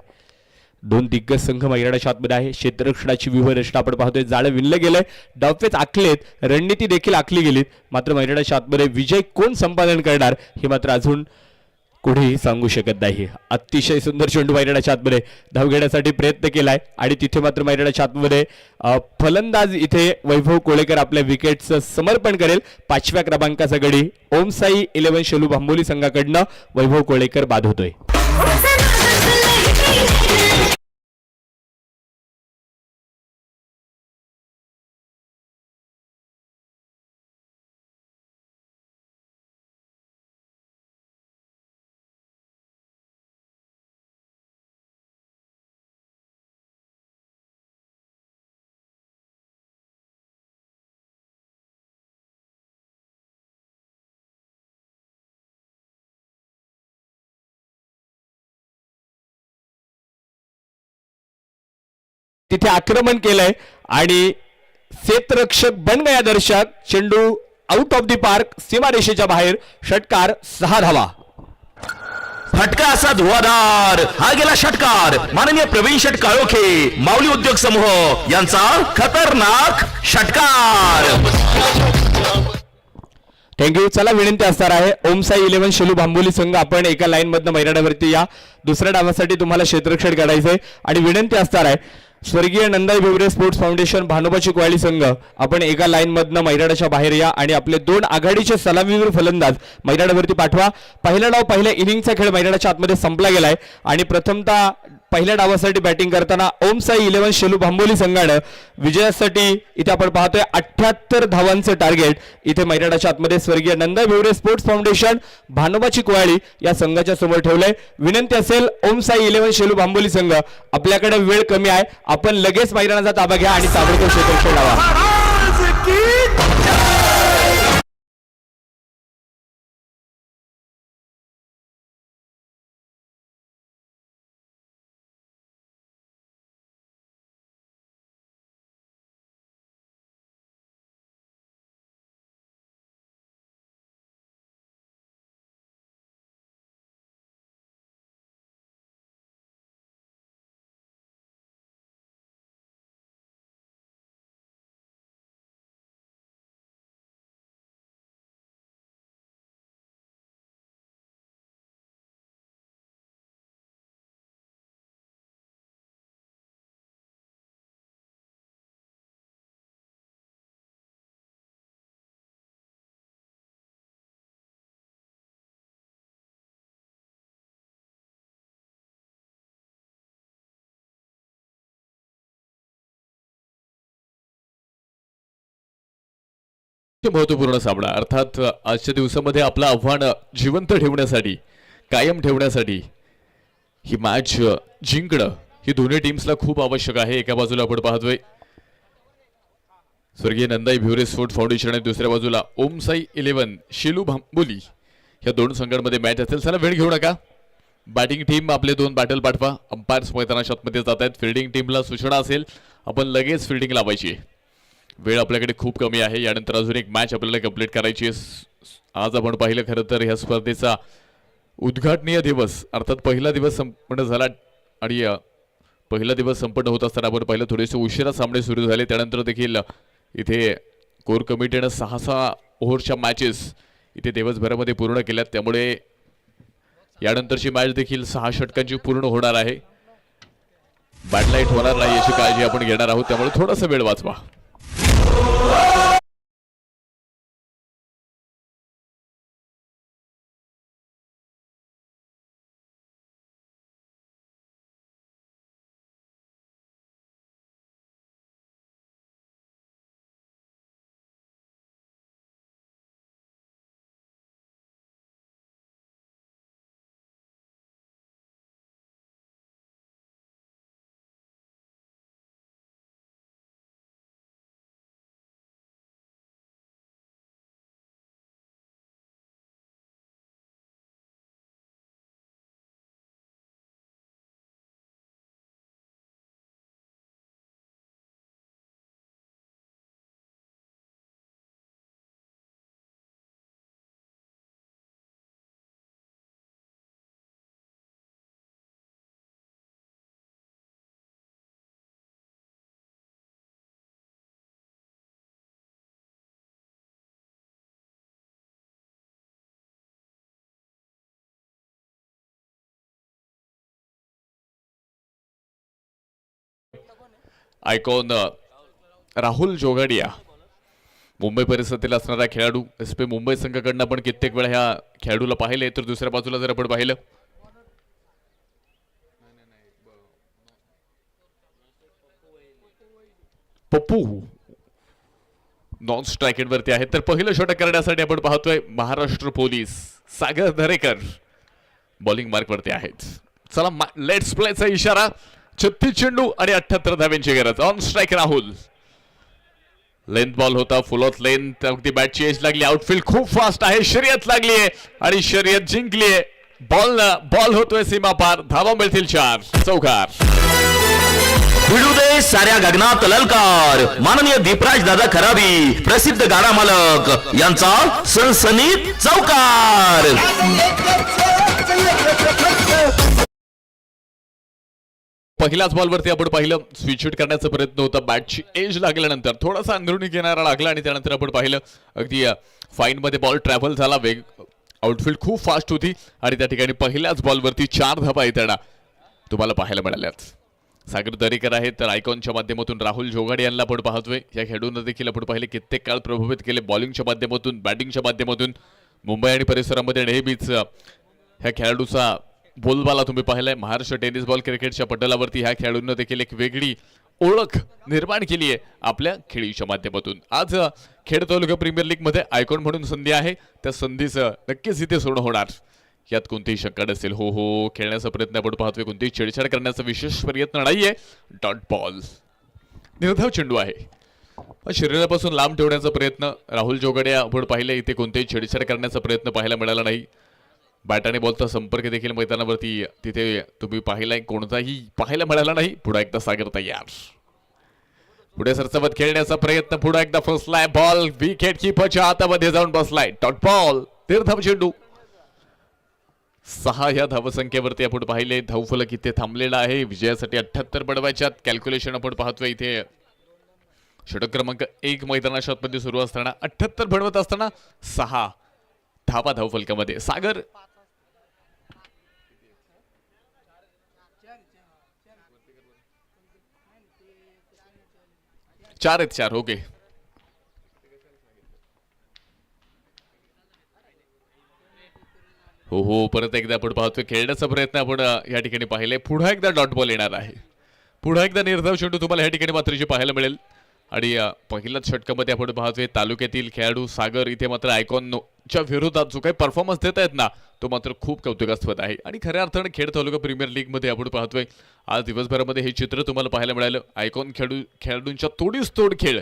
2 दिग्गज संघ मैदानाच्या आतमध्ये आहे. क्षेत्ररक्षणाची व्यूहरचना आपण पाहतोय. जाळं विणलं गेलंय. डावपेच आखलेत. रणनीती देखील आखली गेलीत. मात्र मैदानाच्या आतमध्ये विजय कोण संपादन करणार हे मात्र अजून कोणीही सांगू शकत नाही. अतिशय सुंदर चेंडू मैदानाच्या आतमध्ये धाव घेण्यासाठी प्रयत्न केलाय आणि तिथे मात्र मैदानाच्या आतमध्ये फलंदाज इथे वैभव कोळेकर आपल्या विकेटचं समर्पण करेल. 5व्या क्रमांकाचा गडी ओमसाई 11 शेलू भांबोली संघाकडनं वैभव कोळेकर बाद होतोय. तिथे आक्रमण केलंय आणि क्षेत्ररक्षक बन गया दर्शक. चेंडू आउट ऑफ द पार्क, सीमारेषेच्या बाहेर. षटकार 6 धावा. फटका असा धुवाधार हा गेला षटकार. माननीय प्रवीण शेट काळोखे माऊली उद्योग समूह यांचा खतरनाक षटकार. थँक्यू. चला विनंती असणार आहे ओमसाई 11 शेलू भांबोली संघ, आपण एका लाईन मधनं मैदानावरती या. दुसऱ्या डावासाठी तुम्हाला क्षेत्ररक्षण काढायचंय आणि विनंती असणार आहे स्वर्गीय नंदाई भिवरे स्पोर्ट्स फाउंडेशन भानोबाची क्वाळी संघ, आपण एका लाईन मधनं मैदानाच्या बाहेर या आणि आपले 2 आघाडीचे सलामीवीर फलंदाज मैदानावरती पाठवा. पहिला डाव पहिल्या इनिंगचा खेळ मैदानाच्या आतमध्ये संपला गेलाय आणि प्रथमतः पहिल्या डावासाठी बॅटिंग करताना ओमसाई 11 शेलू भांबोली संघानं विजयासाठी इथे आपण पाहतोय 78 धावांचं टार्गेट इथे मैदानाच्या आतमध्ये स्वर्गीय नंदाई भिवरे स्पोर्ट्स फाउंडेशन भानोबाची क्वाळी या संघाच्या समोर ठेवलंय. विनंती असेल ओमसाई 11 शेलू भांबोली संघ, आपल्याकडे वेळ कमी आहे, आपण लगेच मैदानाचा ताबा घ्या आणि ताबडतोब क्षेत्ररक्षण लावा. महत्वपूर्ण सामना, अर्थात आजच्या दिवसामध्ये आपलं आव्हान जिवंत ठेवण्यासाठी, कायम ठेवण्यासाठी ही मॅच जिंकणं ही दोन्ही टीम्सला खूप आवश्यक आहे. एका बाजूला आपण पाहतोय स्वर्गीय नंदाई भिवरे स्पोर्ट्स फाउंडेशन आणि दुसऱ्या बाजूला ओमसाई 11 शेलू भांबोली, या 2 संघांमध्ये मॅच असेल. चला वेळ घेऊ नका, बॅटिंग टीम आपले 2 बॅटल पाठवा. अंपायर्स मैदानाच्या आतमध्ये जात आहेत. फिल्डिंग टीमला सूचना असेल आपण लगेच फिल्डिंग लावायची. वेळ आपल्याकडे खूप कमी आहे. यानंतर अजून एक मॅच आपल्याला कंप्लीट करायची आहे. आज आपण पाहिलं खरं तर ह्या स्पर्धेचा उद्घाटनीय दिवस, अर्थात पहिला दिवस संपन्न झाला आणि पहिला दिवस संपन्न होत असताना आपण पाहिलं थोडेसे उशिरा सामने सुरू झाले. त्यानंतर देखील इथे कोर कमिटीनं 6 ओव्हरच्या मॅचेस इथे दिवसभरामध्ये पूर्ण केल्यात. त्यामुळे यानंतरची मॅच देखील 6 षटकांची पूर्ण होणार आहे. बॅटलाईट होणार नाही याची काळजी आपण घेणार आहोत, त्यामुळे थोडासा वेळ वाचवा. आयकॉन राहुल जोगाडिया, मुंबई परिसरातील असणारा खेळाडू. SP मुंबई संघाकडनं आपण कित्येक वेळा ह्या खेळाडूला पाहिले. तर दुसऱ्या बाजूला जर आपण पाहिलं पप्पू नॉन स्ट्रायकेट वरती आहे. तर पहिलं षटक करण्यासाठी आपण पाहतोय महाराष्ट्र पोलीस सागर दरेकर बॉलिंग मार्क वरती आहेत. चला लेट्स प्लेचा इशारा. 36 चेंडू आणि 78 धाव्यांची गरज. On strike Rahul. Length ball होता, फुल ऑफ लेंथ. अगदी बॅटची एज लागली. आउटफील्ड खूप फास्ट आहे. शर्यत लागली आहे आणि शर्यत जिंकली आहे. बॉल होतोय सीमा पार. धावा मिळतील 4. चौकार. भिडू दे साऱ्या गगनात ललकार. माननीय दीपराज दादा खराबी प्रसिद्ध गाडा मालक यांचा सनसनीत चौकार. पहिल्याच बॉलवरती आपण पाहिलं स्विच हिट करण्याचा प्रयत्न होता. बॅटची एज लागल्यानंतर थोडासा अंदरुणी किनारा लागला आणि त्यानंतर आपण पाहिलं अगदी फाईन मध्ये बॉल ट्रॅव्हल झाला. वेग आउटफील्ड खूप फास्ट होती आणि त्या ठिकाणी पहिल्याच बॉलवरती 4 धावा येताना तुम्हाला पाहायला मिळाल्यात. सागर दरेकर आहेत तर आयकॉनच्या माध्यमातून राहुल जोगाडे यांना आपण पाहतोय. या खेळाडूंना देखील आपण पाहिले कित्येक काळ प्रभावित केले बॉलिंगच्या माध्यमातून, बॅटिंगच्या माध्यमातून. मुंबई आणि परिसरामध्ये नेहमीच ह्या खेळाडूचा बोलबाला तुम्ही पाहिलाय. महाराष्ट्र टेनिस बॉल क्रिकेटच्या पटलावरती ह्या खेळाडूंना देखील एक वेगळी ओळख निर्माण केली आहे आपल्या खेळीच्या माध्यमातून. आज खेड तालुका प्रीमियर लीग मध्ये आयकॉन म्हणून संधी आहे. त्या संधीचं नक्कीच इथे सोनं होणार यात कोणतीही शंका नसेल. हो हो खेळण्याचा प्रयत्न आपण पाहतोय. कोणतीही छेडछाड करण्याचा विशेष प्रयत्न नाहीये. डॉट बॉल निर्धाव चेंडू आहे. शरीरापासून लांब ठेवण्याचा प्रयत्न राहुल जोगाडे आपण पाहिले. इथे कोणतेही छेडछाड करण्याचा प्रयत्न पाहायला मिळाला नाही. बॅटाने बॉलचा संपर्क देखील मैदानावरती तिथे तुम्ही पाहिलाय कोणताही पाहायला मिळाला नाही. पुढे एकदा सागर तयार. पुढे सरसवत खेळण्याचा प्रयत्न. पुढे एकदा फसलाय बॉल. विकेट किपरच्या हातामध्ये जाऊन बसलाय. डॉट बॉल निर्धाव चेंडू. 6 या धावसंख्येवरती आपण पाहिले. धावफलक इथे थांबलेला आहे. विजयासाठी 78 बनवायच्यात. कॅल्क्युलेशन आपण पाहतोय इथे. षटक क्रमांक 1 मैदानाच्या आतमध्ये सुरू असताना 78 बनवत असताना 6 धावा धावफलकामध्ये. सागर 4 आहेत. 4 ओके. हो हो परत एकदा आपण पाहतोय खेळण्याचा प्रयत्न आपण या ठिकाणी पाहिले. पुन्हा एकदा डॉट बॉल येणार आहे. पुन्हा एकदा निर्धाव चेंडू तुम्हाला या ठिकाणी मात्र जे पाहायला मिळेल. आणि पहिल्याच षटकामध्ये आपण पाहतोय तालुक्यातील खेळाडू सागर इथे मात्र आयकॉनच्या विरोधात जो काही परफॉर्मन्स देत आहेत ना तो मात्र खूप कौतुकास्पद आहे. आणि खऱ्या अर्थाने खेड तालुका प्रीमियर लीग मध्ये आपण पाहतोय आज दिवसभरामध्ये हे चित्र तुम्हाला पाहायला मिळालं. आयकॉन खेळाडूंच्या तोडीस तोड खेळ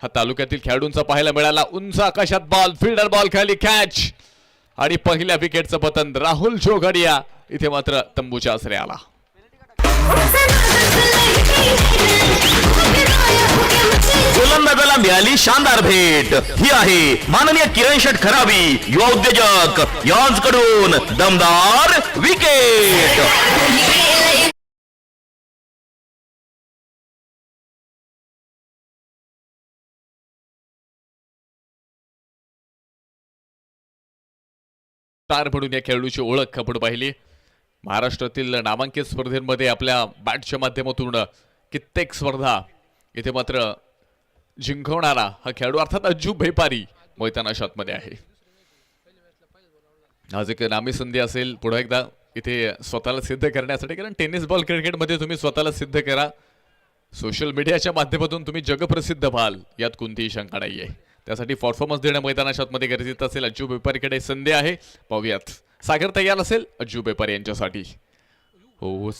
हा तालुक्यातील खेळाडूंचा पाहायला मिळाला. उंच आकाशात बॉल, फिल्डर बॉल खाली कॅच आणि पहिल्या विकेटचं पतन राहुल जोगाडिया इथे मात्र तंबूच्या आसरे आला. गोलंदाजाला मिळाली शानदार भेट. ही आहे माननीय किरण शेठ खराबी युवा उद्योजक यांच्याकडून दमदार विकेट. स्टार म्हणून या खेळाडूची ओळख आपण पाहिली. महाराष्ट्रातील नामांकित स्पर्धेमध्ये आपल्या बॅटच्या माध्यमातून कित्येक स्पर्धा इथे मात्र जिंकवणारा हा खेळाडू अर्थात अज्जू बेपारी मैदानाच्या आतमध्ये आहे. आज एक नामी संधी असेल पुढे एकदा इथे स्वतःला सिद्ध करण्यासाठी. कारण टेनिस बॉल क्रिकेटमध्ये तुम्ही स्वतःला सिद्ध करा. सोशल मीडियाच्या माध्यमातून तुम्ही जगप्रसिद्ध व्हाल यात कोणतीही शंका नाहीये. त्यासाठी परफॉर्मन्स देणं मैदानाच्या आतमध्ये गरजेचं असेल. अज्जू बेपारीकडे संधी आहे. पाहूयात सागर तयार असेल अज्जू बेपारी यांच्यासाठी. हो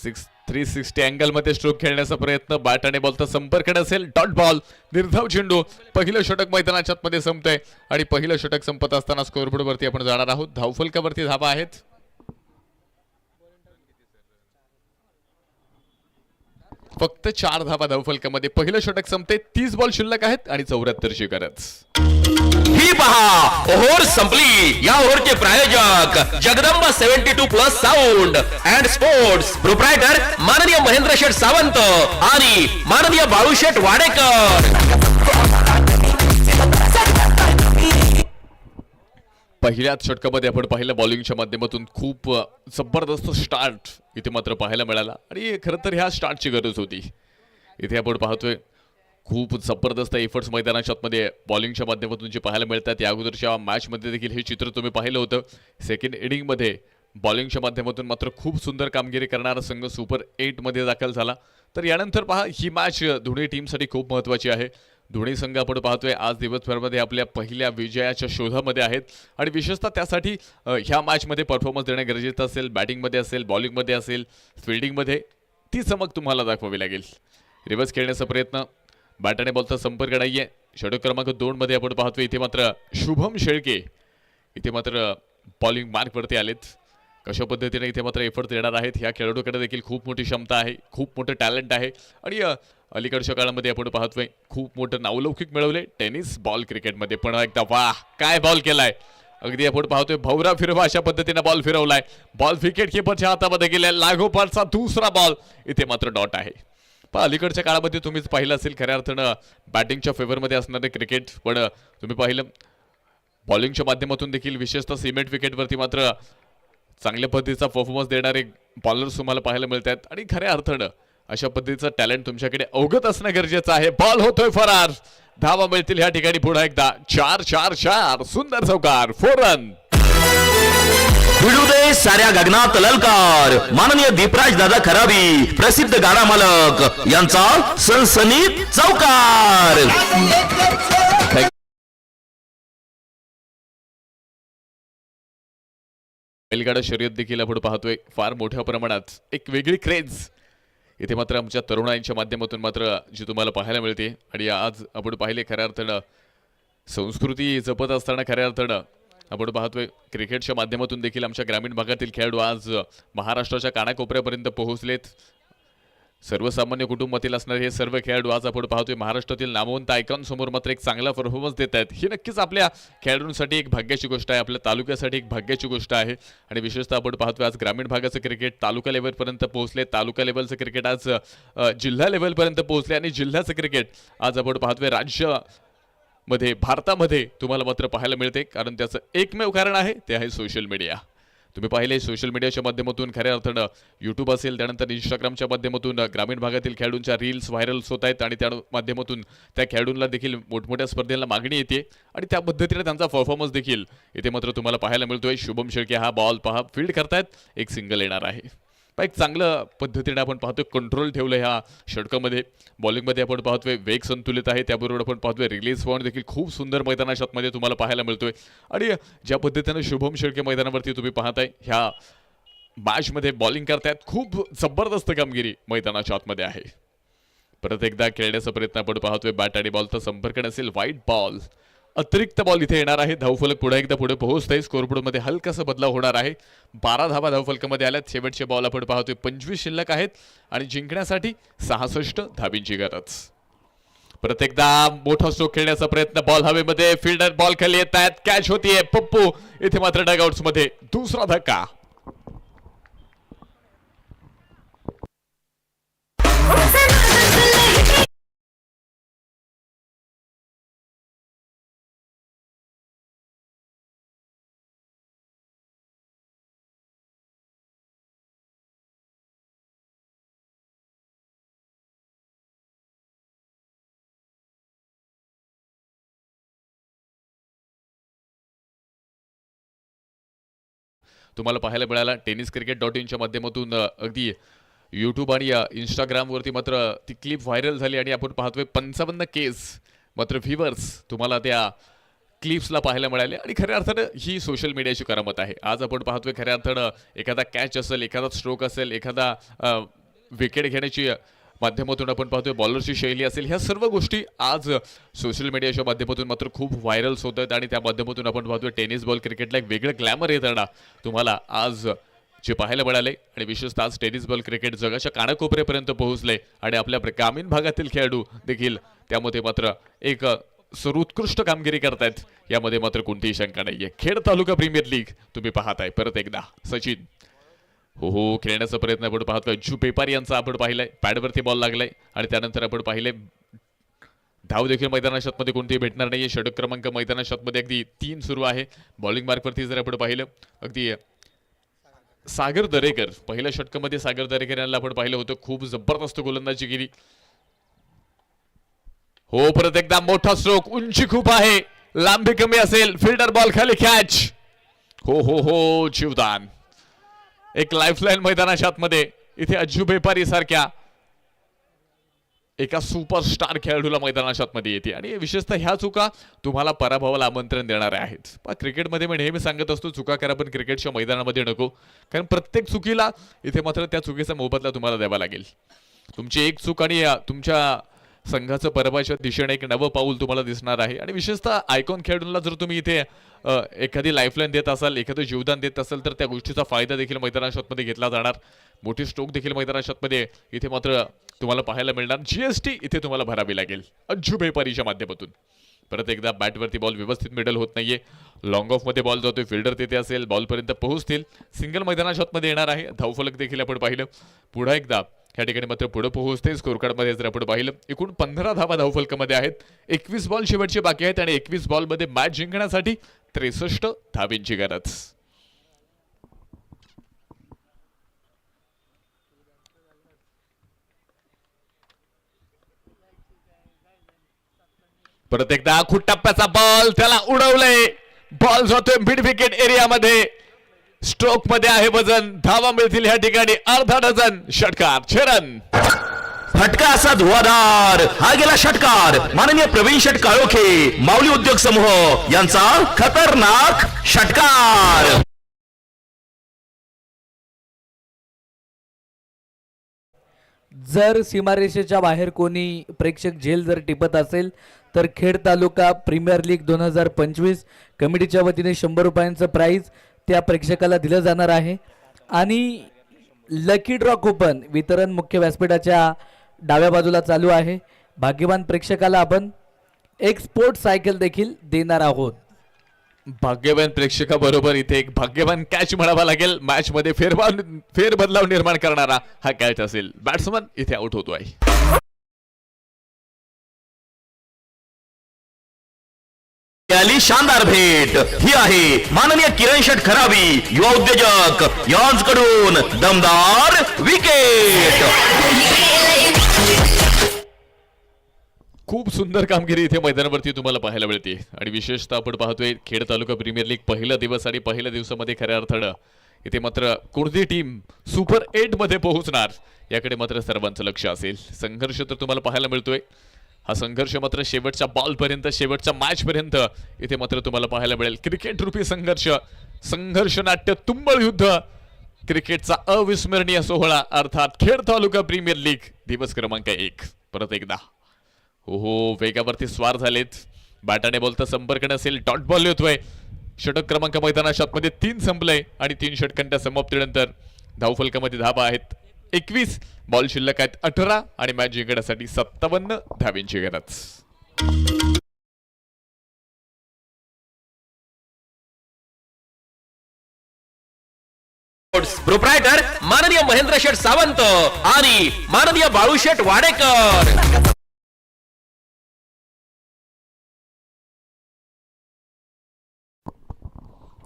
360 अँगल मध्ये स्ट्रोक खेळण्याचा प्रयत्न. बॅट आणि बॉलचा संपर्क नसेल. डॉट बॉल निर्धाव चेंडू. पहिलं षटक मैदानाच्या आतमध्ये संपतंय आणि पहिलं षटक संपत असताना स्कोअरबोर्ड वरती आपण जाणार आहोत. धावफलकावरती धावा आहेत. फक्त 4 धावा धावफलकामध्ये. पहिलं षटक संपते. 30 बॉल शिल्लक आहेत आणि 74ची गरज. ही पहा ओव्हर संपली. या ओव्हरचे प्रायोजक Jagdamba 72+ sound and sports. Proprietor माननीय महेंद्र शेठ सावंत आणि माननीय बाळूशेठ वाडेकर. पहिल्याच षटकामध्ये आपण पाहिलं बॉलिंगच्या माध्यमातून खूप जबरदस्त स्टार्ट इथे मात्र पाहायला मिळाला. आणि खरं तर ह्या स्टार्टची गरज होती. इथे आपण पाहतोय खूप जबरदस्त एफर्ट्स मैदानाच्या आतमध्ये बॉलिंगच्या माध्यमातून जे पाहायला मिळतात. या अगोदरच्या मॅचमध्ये देखील हे चित्र तुम्ही पाहिलं होतं. सेकंड इनिंगमध्ये बॉलिंगच्या माध्यमातून मात्र खूप सुंदर कामगिरी करणारा संघ सुपर 8 मध्ये दाखल झाला. तर यानंतर पहा ही मॅच दोन्ही टीमसाठी खूप महत्त्वाची आहे. दोन्ही संघ आपण पाहतोय आज दिवसभरामध्ये आपल्या पहिल्या विजयाच्या शोधामध्ये आहेत. आणि विशेषतः त्यासाठी ह्या मॅचमध्ये परफॉर्मन्स देणं गरजेचं असेल. बॅटिंगमध्ये असेल, बॉलिंगमध्ये असेल, फिल्डिंगमध्ये ती चमक तुम्हाला दाखवावी लागेल. रिव्हर्स खेळण्याचा प्रयत्न. बॅट आणि बॉलचा संपर्क नाहीये. षटक क्रमांक 2 मध्ये आपण पाहतोय इथे मात्र शुभम शेळके इथे मात्र बॉलिंग मार्कवरती आलेत. कशा पद्धतीने इथे मात्र एफर्ट देणार आहेत. ह्या खेळाडूकडे देखील खूप मोठी क्षमता आहे, खूप मोठं टॅलेंट आहे आणि अलीकडच्या काळामध्ये आपण पाहतोय खूप मोठं नावलौकिक मिळवले टेनिस बॉल क्रिकेटमध्ये. पण एकदा वाह, काय बॉल केलाय. अगदी आपण पाहतोय भवरा फिरवा अशा पद्धतीने बॉल फिरवलाय. बॉल विकेट किपरच्या हातामध्ये गेलाय. लागोपाठचा दुसरा बॉल इथे मात्र डॉट आहे. पण अलीकडच्या काळामध्ये तुम्हीच पाहिलं असेल खऱ्या अर्थानं बॅटिंगच्या फेवरमध्ये असणारे क्रिकेट. पण तुम्ही पाहिलं बॉलिंगच्या माध्यमातून देखील विशेषतः सिमेंट विकेटवरती मात्र चांगल्या पद्धतीचा परफॉर्मन्स देणारे बॉलर्स तुम्हाला पाहायला मिळत आहेत. आणि खऱ्या अर्थानं अशा पद्धतीचं टॅलेंट तुमच्याकडे अवगत असणं गरजेचं आहे. बॉल होतोय फरार. धावा मिळतील ह्या ठिकाणी. पुन्हा एकदा 4-4-4 सुंदर चौकार, 4 रन. भिडू दे साऱ्या गगनात ललकार. माननीय दीपराज दादा खराबी प्रसिद्ध गाडा मालक यांचा सनसनीत चौकार. बैलगाडा शर्यत देखील आपण पाहतोय फार मोठ्या प्रमाणात एक वेगळी क्रेज इथे मात्र आमच्या तरुणांच्या माध्यमातून मात्र जी तुम्हाला पाहायला मिळते. आणि आज आपण पाहिले खऱ्या अर्थानं संस्कृती जपत असताना खऱ्या अर्थानं आपण पाहतोय क्रिकेटच्या माध्यमातून देखील आमच्या ग्रामीण भागातील खेळाडू आज महाराष्ट्राच्या कानाकोपऱ्यापर्यंत पोहोचलेत. सर्वसामान्य कुटुंबातील असणारे हे सर्व खेळाडू आज आपण पाहतोय महाराष्ट्रातील नामवंत आयकॉनसमोर मात्र एक चांगला परफॉर्मन्स देत आहेत. ही नक्कीच आपल्या खेळाडूंसाठी एक भाग्याची गोष्ट आहे, आपल्या तालुक्यासाठी एक भाग्याची गोष्ट आहे. आणि विशेषतः आपण पाहतोय आज ग्रामीण भागाचं क्रिकेट तालुका लेवलपर्यंत पोहोचले. तालुका लेवलचं क्रिकेट आज जिल्हा लेवलपर्यंत पोहोचले. आणि जिल्ह्याचं क्रिकेट आज आपण पाहतोय राज्यामध्ये भारतामध्ये तुम्हाला मात्र पाहायला मिळते. कारण त्याचं एकमेव कारण आहे ते आहे सोशल मीडिया. तुम्ही पाहिले सोशल मीडियाच्या माध्यमातून खऱ्या अर्थानं यूट्यूब असेल, त्यानंतर इंस्टाग्रामच्या माध्यमातून ग्रामीण भागातील खेळाडूंच्या रील्स व्हायरल्स होत आहेत. आणि त्या माध्यमातून त्या खेळाडूंना देखील मोठमोठ्या स्पर्धेला मागणी येते. आणि त्या पद्धतीने त्यांचा परफॉर्मन्स देखील इथे मात्र तुम्हाला पाहायला मिळतोय. शुभम शेळके हा बॉल पहा फील्ड करतायत, एक सिंगल येणार आहे. एक चांगलं पद्धतीने आपण पाहतोय कंट्रोल ठेवलं ह्या षटकामध्ये. बॉलिंगमध्ये आपण पाहतोय वेग संतुलित आहे. त्याबरोबर आपण पाहतोय रिलीज पॉईंट देखील खूप सुंदर मैदानामध्ये तुम्हाला पाहायला मिळतोय. आणि ज्या पद्धतीने शुभम शेळके मैदानावरती तुम्ही पाहताय ह्या मॅचमध्ये बॉलिंग करतायत, खूप जबरदस्त कामगिरी मैदानाच्या आतमध्ये आहे. परत एकदा खेळण्याचा प्रयत्न आपण पाहतोय. बॅट आणि बॉलचा संपर्क नसेल, व्हाईट बॉल. अतिरिक्त बॉल इथे येणार आहे. धावफलक पुढे एकदा पुढे पोहोचतंय. स्कोरबोर्डमध्ये हलकासा बदलाव होणार आहे. 12 धावा धावफलकामध्ये आल्यात. शेवटचे बॉल आपण पाहतोय 25 शिल्लक आहेत आणि जिंकण्यासाठी 66 धाबींची गरज. परत एकदा मोठा स्ट्रोक खेळण्याचा प्रयत्न. बॉल हवेमध्ये, फिल्डर बॉल खाली येत आहेत, कॅच होतीये. पप्पू इथे मात्र डगआउट्स मध्ये दुसरा धक्का. तुम्हाला पाहायला मिळाला tenniscricket.in च्या माध्यमातून अगदी यूट्यूब आणि इंस्टाग्रामवरती मात्र ती क्लिप व्हायरल झाली. आणि आपण पाहतोय 55 केस मात्र व्ह्यूअर्स तुम्हाला त्या क्लिप्सला पाहायला मिळाले. आणि खऱ्या अर्थानं ही सोशल मीडियाची करामत आहे. आज आपण पाहतोय खऱ्या अर्थानं एखादा कॅच असेल, एखादा स्ट्रोक असेल, एखादा विकेट घेण्याची माध्यमातून आपण पाहतोय बॉलरची शैली असेल, ह्या सर्व गोष्टी आज सोशल मीडियाच्या माध्यमातून मात्र खूप व्हायरल्स होत आहेत. आणि त्या माध्यमातून आपण पाहतोय टेनिस बॉल क्रिकेटला एक वेगळं ग्लॅमर येताना तुम्हाला आज जे पाहायला मिळाले. आणि विशेषतः आज टेनिस बॉल क्रिकेट जगाच्या कानाकोपऱ्यापर्यंत पोहोचले. आणि आपल्या ग्रामीण भागातील खेळाडू देखील त्यामध्ये मात्र एक सर्वोत्कृष्ट कामगिरी करतायत, यामध्ये मात्र कोणतीही शंका नाहीये. खेड तालुका प्रीमियर लीग तुम्ही पाहताय. परत एकदा सचिन हो खेळण्याचा प्रयत्न आपण पाहतोय. जू पेपारी यांचा आपण पाहिलाय, पॅडवरती बॉल लागलाय. आणि त्यानंतर आपण पाहिले धाव देखील मैदानाच्या आतमध्ये कोणतीही भेटणार नाहीये. षटक क्रमांक मैदानाच्या आतमध्ये अगदी 3 सुरू आहे. बॉलिंग मार्कवरती जर आपण पाहिलं अगदी सागर दरेकर, पहिल्या षटकामध्ये सागर दरेकर यांना आपण पाहिलं होतं, खूप जबरदस्त गोलंदाजी केली. हो परत एकदा मोठा स्ट्रोक, उंची खूप आहे, लांबी कमी असेल, फिल्डर बॉल खाली कॅच. हो हो हो जीवदान, एक लाईफलाईन मैदानाच्या आतमध्ये इथे अज्जू बेपारी सारख्या एका सुपरस्टार खेळाडूला मैदानाच्या आतमध्ये येते. आणि विशेषतः ह्या चुका तुम्हाला पराभवाला आमंत्रण देणाऱ्या आहेत. पण क्रिकेटमध्ये मी नेहमी सांगत असतो, चुका करा पण क्रिकेटच्या मैदानामध्ये नको. कारण प्रत्येक चुकीला इथे मात्र त्या चुकीचा मोबदला तुम्हाला द्यावा लागेल. तुमची एक चूक आणि तुमच्या संघाचं परवाच्या दिशेने एक नवं पाऊल तुम्हाला दिसणार आहे. आणि विशेषतः आयकॉन खेळाडूंना जर तुम्ही इथे एखादी लाईफलाईन देत असाल, एखादं जीवदान देत असाल, तर त्या गोष्टीचा फायदा देखील मैदानामध्ये घेतला जाणार. मोठी स्ट्रोक देखील मैदानामध्ये इथे मात्र तुम्हाला पाहायला मिळणार. GST इथे तुम्हाला भरावी लागेल अज्जू बेपारीच्या माध्यमातून. परत एकदा बॅटवरती बॉल व्यवस्थित मिडल होत नाहीये. लॉंग ऑफ मध्ये बॉल जातोय, फिल्डर तिथे असेल, बॉलपर्यंत पोहोचतील. सिंगल मैदानामध्ये येणार आहे. धावफलक देखील आपण पाहिलं. पुन्हा एकदा या ठिकाणी मात्र पुढे पोहोचते. स्कोर कार्डमध्ये जर आपण पाहिलं एकूण 15 धावा धावफलकामध्ये आहेत. 21 बॉल शेवटचे बाकी आहेत आणि 21 बॉलमध्ये मॅच जिंकण्यासाठी 63 धावेंची गरज. परत एकदा आखूट टप्प्याचा बॉल, त्याला उडवलंय. बॉल जातोय मिड विकेट एरियामध्ये. स्ट्रोक मध्ये आहे वजन. धावा मिळतील या ठिकाणी अर्धा डझन. षटकार 6 रन. फटका असा धुवाधार. हा गेला षटकार. माननीय प्रवीण शेट काळोखे, माऊली उद्योग समूह यांचा खतरनाक षटकार. जर सीमारेषेच्या बाहेर कोणी प्रेक्षक झेल जर टिपत असेल तर खेड तालुका प्रीमियर लीग 2025 कमिटीच्या वतीने 100 रुपयांचं प्राइज त्या प्रेक्षकाला दिलं जाणार आहे. आणि लकी ड्रॉ कुपन वितरण मुख्य व्यासपीठाच्या डाव्या बाजूला चालू आहे. भाग्यवान प्रेक्षकाला आपण एक स्पोर्ट्स सायकल देखील देणार आहोत. भाग्यवान प्रेक्षकाबरोबर इथे एक भाग्यवान कॅच म्हणावा लागेल. मॅच मध्ये फेरबदलाव निर्माण करणारा हा कॅच असेल. बॅट्समन इथे आउट होतोय. आली शानदार भेट. ही आहे माननीय किरण शेठ खरावी, युवा उद्योजक यांच्याकडून दमदार विकेट. खूप सुंदर कामगिरी इथे मैदानावरती तुम्हाला पाहायला मिळते. आणि विशेषतः आपण पाहतोय खेड तालुका प्रीमियर लीग पहिला दिवस आणि पहिल्या दिवसामध्ये खऱ्या अर्थानं इथे मात्र कोणती टीम सुपर 8 मध्ये पोहोचणार याकडे मात्र सर्वांचं लक्ष असेल. संघर्ष तर तुम्हाला पाहायला मिळतोय. हा संघर्ष मात्र शेवटच्या बॉलपर्यंत, शेवटच्या मॅचपर्यंत इथे मात्र तुम्हाला पाहायला मिळेल. क्रिकेट रूपी संघर्ष नाट्य तुंबळ युद्ध, क्रिकेटचा अविस्मरणीय सोहळा अर्थात खेड तालुका प्रीमियर लीग दिवस क्रमांक 1. परत एकदा हो वेगावरती स्वार झालेत. बॅटाने बॉलचा संपर्क नसेल. डॉट बॉल येतोय. षटक क्रमांक मैदानामध्ये 3 संपलंय आणि 3 षटकांच्या समाप्तीनंतर धावफलकामध्ये धावा आहेत 21. बॉल शिल्लक आहेत 18 आणि मॅच जिंकण्यासाठी 57 धावेंची गरज. प्रोप्रायटर माननीय महेंद्र शेठ सावंत आणि माननीय बाळूशेठ वाडेकर.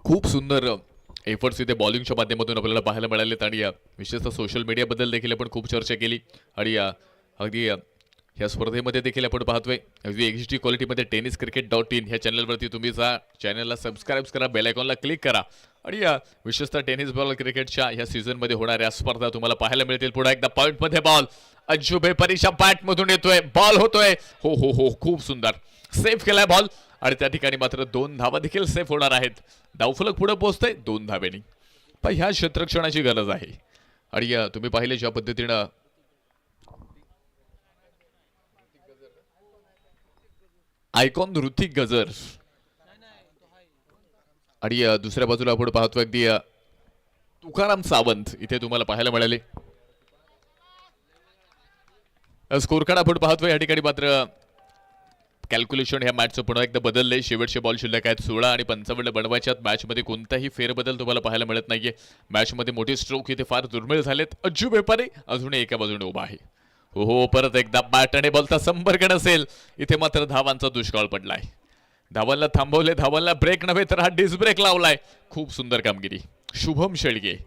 खूप सुंदर एफर्ट्स इथे बॉलिंगच्या माध्यमातून आपल्याला पाहायला मिळालेत. आणि विशेषतः सोशल मीडियाबद्दल देखील आपण खूप चर्चा केली. आणि अगदी ह्या स्पर्धेमध्ये देखील आपण पाहतोय अगदी HD क्वालिटीमध्ये tenniscricket.in ह्या चॅनलवरती तुम्ही जा. चॅनलला सबस्क्राईब करा, बेल आयकॉनला क्लिक करा. आणि विशेषतः टेनिस बॉल क्रिकेटच्या ह्या सीझनमध्ये होणाऱ्या स्पर्धा तुम्हाला पाहायला मिळतील. पुन्हा एकदा पॉईंटमध्ये बॉल अज्जू बेपारीच्या बॅटमधून येतोय. बॉल होतोय. हो हो हो खूप सुंदर सेफ केलाय बॉल. आणि त्या ठिकाणी मात्र 2 धावा देखील सेफ होणार आहेत. धावफलक पुढे पोहोचतंय 2 धावेनी. पण ह्या क्षेत्ररक्षणाची गरज आहे. आणि तुम्ही पाहिले ज्या पद्धतीनं आयकॉन ऋतिक गजर आणि दुसऱ्या बाजूला आपण पाहतो अगदी तुकाराम सावंत इथे तुम्हाला पाहायला मिळाले. स्कोर कार्ड आपण पाहतोय या ठिकाणी मात्र कॅल्क्युलेशन ह्या मॅचचं पुन्हा एकदा बदललंय. शेवटचे बॉल शिल्लक आहेत 16 आणि 55 बनवायच्यात. मॅचमध्ये कोणताही फेरबदल तुम्हाला पाहायला मिळत नाहीये. मॅचमध्ये मोठे स्ट्रोक इथे फार दुर्मिळ झालेत. अज्जू बेपारी अजूनही एका बाजूने उभा आहे. हो परत एकदा बॅटने बॉलचा संपर्क नसेल. इथे मात्र धावांचा दुष्काळ पडलाय. धावांना थांबवले, धावांना ब्रेक नव्हे तर हा डिस ब्रेक लावलाय. खूप सुंदर कामगिरी शुभम शेळगे.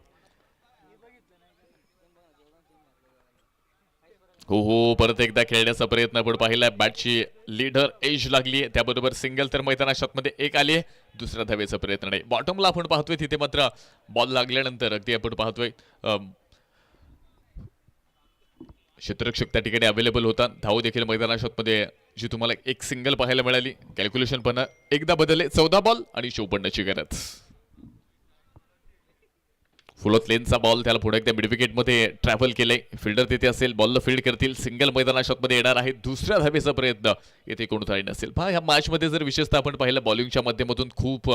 हो परत एकदा खेळण्याचा प्रयत्न आपण पाहिलाय. बॅटची लीडर एज लागली आहे. त्याबरोबर सिंगल तर मैदानामध्ये एक आली आहे. दुसऱ्या धावेचा प्रयत्न नाही. बॉटमला आपण पाहतोय तिथे मात्र बॉल लागल्यानंतर अगदी आपण पाहतोय क्षेत्ररक्षक त्या ठिकाणी अवेलेबल होता. धाव देखील मैदानामध्ये जी तुम्हाला एक सिंगल पाहायला मिळाली. कॅल्क्युलेशन पण एकदा बदलले. 14 बॉल आणि 54ची गरज. फुलत लेनचा बॉल त्याला पुढे एकदा मिड विकेटमध्ये ट्रॅव्हल केलंय. फिल्डर तिथे असेल, बॉलला फील्ड करतील, सिंगल मैदानामध्ये येणार आहे. दुसऱ्या धावेचा प्रयत्न येथे कोणताही नसेल. पहा ह्या मॅचमध्ये जर विशेषतः आपण पाहिलं बॉलिंगच्या माध्यमातून खूप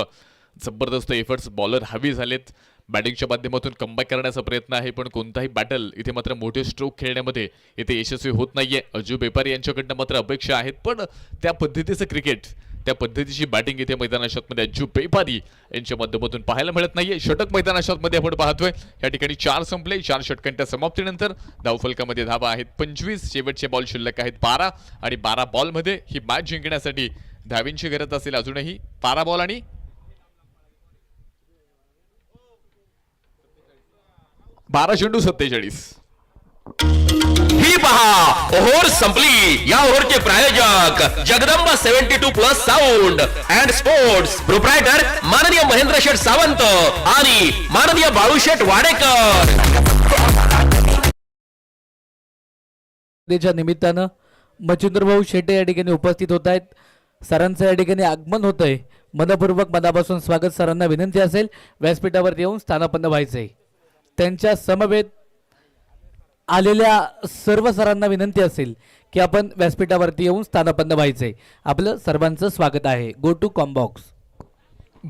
जबरदस्त एफर्ट्स बॉलर हवी झालेत. बॅटिंगच्या माध्यमातून कमबॅक करण्याचा प्रयत्न आहे, पण कोणताही बॅटल इथे मात्र मोठे स्ट्रोक खेळण्यामध्ये इथे यशस्वी होत नाहीये. अजू बेपारी यांच्याकडनं मात्र अपेक्षा आहेत, पण त्या पद्धतीचं क्रिकेट, त्या पद्धतीची बॅटिंग इथे मैदानामध्ये अजू बेपारी यांच्या माध्यमातून पाहायला मिळत नाहीये. षटक मैदानामध्ये आपण पाहतोय या ठिकाणी 4 संपले. 4 षटकांच्या समाप्तीनंतर धावफलकामध्ये धावा आहेत 25. शेवटचे बॉल शिल्लक आहेत 12 आणि 12 बॉलमध्ये ही मॅच जिंकण्यासाठी धावींची गरज असेल अजूनही 12 बॉल आणि 12 चेंडू 47. ही पहा ओव्हर संपली. या ओव्हरचे प्रायोजक Jagdamba 72+ sound and sports, proprietor माननीय महेंद्र शेठ सावंत आणि माननीय बाळूशेठ वाडेकर. च्या निमित्तानं मच्छिंद्रभाऊ शेटे या ठिकाणी उपस्थित होत आहेत. सरांचं या ठिकाणी आगमन होत आहे. मनपूर्वक मनापासून स्वागत. सरांना विनंती असेल व्यासपीठावर येऊन स्थानापन्न व्हायचंय. त्यांच्या समवेत आलेल्या सर्व सरांना विनंती असेल की आपण व्यासपीठावरती येऊन स्थानापन्न व्हायचंय. आपलं सर्वांचं स्वागत आहे. Go to combox.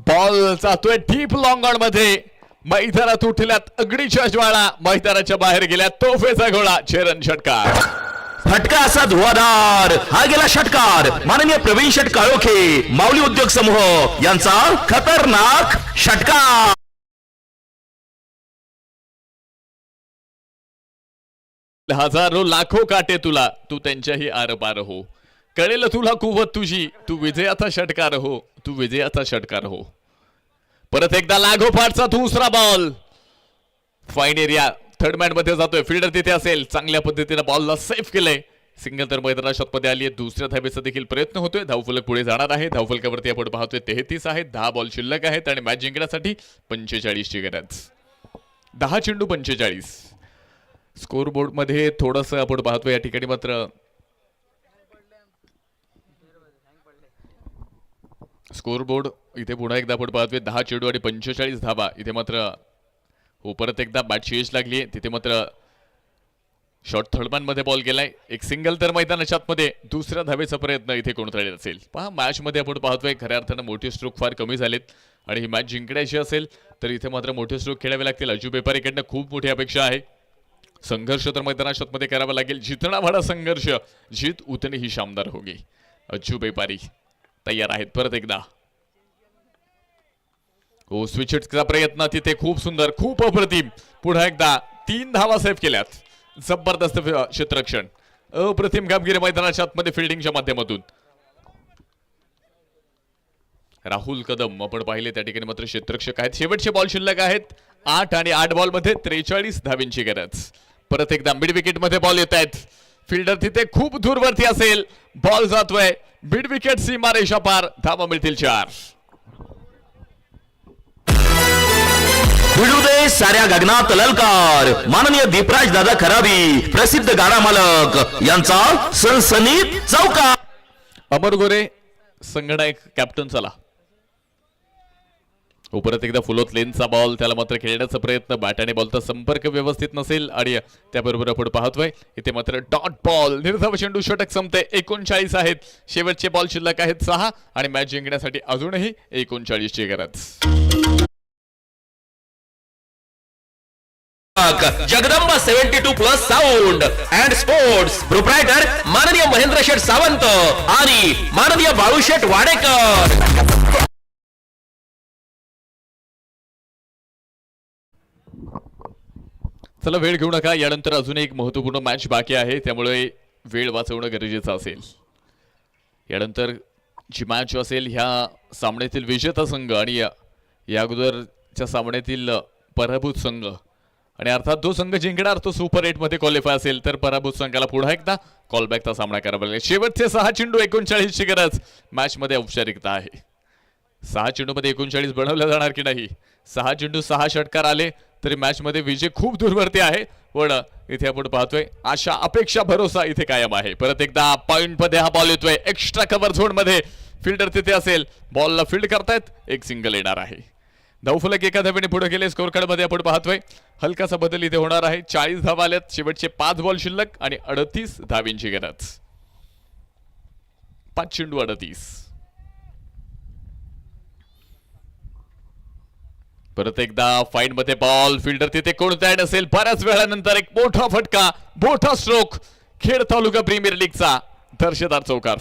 बॉल जातोय डीप लॉंग ऑन मध्ये. मैदानात उठल्यात अग्नीच्या ज्वाळा, मैदानाच्या बाहेर गेल्या तोफेचा गोळा. चरण षटकार. फटका असा धुवाधार. हा गेला षटकार माननीय प्रवीण शेठ काळोखे, माऊली उद्योग समूह यांचा खतरनाक षटकार. हजारो लाखो काटे तुला, तू त्यांच्याही आरपार हो. कळेल तुला कुवत तुझी, तू विजयाचा षटकार हो, तू विजयाचा षटकार हो. परत एकदा लागोपाठचा दुसरा ball. Fine area third man मध्ये जातोय. फिल्डर तिथे असेल, चांगल्या पद्धतीने बॉलला सेफ केलंय. सिंगल तर मैदानात मध्ये आली आहे. दुसऱ्या धावेचा देखील प्रयत्न होतोय. धावफलक पुढे जाणार आहे. धावफलकावरती आपण पाहतोय 33 आहेत. 10 बॉल शिल्लक आहेत आणि मॅच जिंकण्यासाठी 45 ची गरज. 10 चेंडू 45. स्कोर बोर्ड मध्ये थोडंसं आपण पाहतोय या ठिकाणी मात्र स्कोर बोर्ड इथे पुन्हा एकदा आपण पाहतोय 10 चेंडू आणि 45 धावा. इथे मात्र हो परत एकदा बॅटची एज लागली. तिथे मात्र शॉर्ट थर्डमॅन मध्ये बॉल गेलाय. एक सिंगल तर मैदानाच्या आतमध्ये. दुसऱ्या धावेचा प्रयत्न इथे कोणतरी असेल. पहा मॅच मध्ये आपण पाहतोय खऱ्या अर्थानं मोठे स्ट्रोक फार कमी झालेत आणि ही मॅच जिंकण्याची असेल तर इथे मात्र मोठे स्ट्रोक खेळावे लागतील. अजू बेपारीकडनं खूप मोठी अपेक्षा आहे. संघर्ष तर मैदानात मध्ये करावा लागेल. जितना बडा संघर्ष जीत उतनी ही शानदार होगी. अज्जू बेपारी तयार आहेत. परत एकदा हो स्विचचा प्रयत्न तिथे खूप सुंदर, खूप अप्रतिम. पुन्हा एकदा 3 धावा सेव्ह केल्यात. जबरदस्त क्षेत्ररक्षण, अप्रतिम कामगिरी मैदानाच्या आतमध्ये फिल्डिंगच्या माध्यमातून. राहुल कदम आपण पाहिले त्या ठिकाणी मात्र क्षेत्ररक्षक आहेत. शेवटचे बॉल शिल्लक आहेत 8 आणि 8 बॉल मध्ये 43 धावींची गरज. परत एकदा मिड विकेट मध्ये बॉल येत आहेत. फिल्डर तिथे खूप दूरवरती असेल. बॉल जातोय मिड विकेट सीमारेषा पार. धावा मिळतील 4. भिडू दे साऱ्या गगनात ललकार. माननीय दीपराज दादा खराबी, प्रसिद्ध गाडा मालक यांचा सनसनीत चौकार. अमर गोरे संघनायक कॅप्टन. चला परत एकदा फुलोत लेनचा बॉल. त्याला मात्र खेळण्याचा प्रयत्न. बॅट आणि बॉलचा संपर्क व्यवस्थित नसेल आणि त्याबरोबर आपण पाहतोय इथे मात्र डॉट बॉल. निर्धाव चेंडू. षटक संपते. 39 आहेत. शेवटचे बॉल शिल्लक आहेत 6 आणि मॅच जिंकण्यासाठी अजूनही 39 ची गरज. Jagdamba 72+ sound and sports, proprietor माननीय महेंद्र शेठ सावंत आणि माननीय बाळूशेठ वाडेकर. चला वेळ घेऊ नका. यानंतर अजून एक महत्त्वपूर्ण मॅच बाकी आहे, त्यामुळे वेळ वाचवणं गरजेचं असेल. यानंतर जी मॅच असेल ह्या सामन्यातील विजेता संघ आणि या अगोदरच्या सामन्यातील पराभूत संघ आणि अर्थात जो संघ जिंकणार तो सुपर 8 मध्ये क्वालिफाय असेल तर पराभूत संघाला पुन्हा एकदा कॉलबॅकचा सामना करावा लागेल. शेवटचे 6 चेंडू 39 ची गरज. मॅच मध्ये औपचारिकता आहे. 6 चेंडू मध्ये 39 बनवल्या जाणार की नाही. 6 चेंडू 6 षटकार आले तरी मॅच मध्ये विजय खूप दूरवरती आहे. पण इथे आपण पाहतोय आशा, अपेक्षा, भरोसा इथे कायम आहे. परत एकदा पॉइंट मध्ये हा बॉल येतोय. एक्स्ट्रा कव्हर झोन मध्ये फिल्डर तिथे असेल. बॉलला फील्ड करतायत. एक सिंगल येणार आहे. धावफलक एका धावेने पुढे गेले. स्कोर कार्ड मध्ये आपण पाहतोय हलकासा बदल इथे होणार आहे. 40 धावा आल्यात. शेवटचे 5 बॉल शिल्लक आणि 38 धावींची गरज. 5 चेंडू 38. परत एकदा फाईन मध्ये बॉल. फिल्डर तिथे कोणता असेल. बऱ्याच वेळानंतर एक मोठा फटका, मोठा स्ट्रोक. खेड तालुका प्रीमियर लीगचा दर्शेदार चौकार.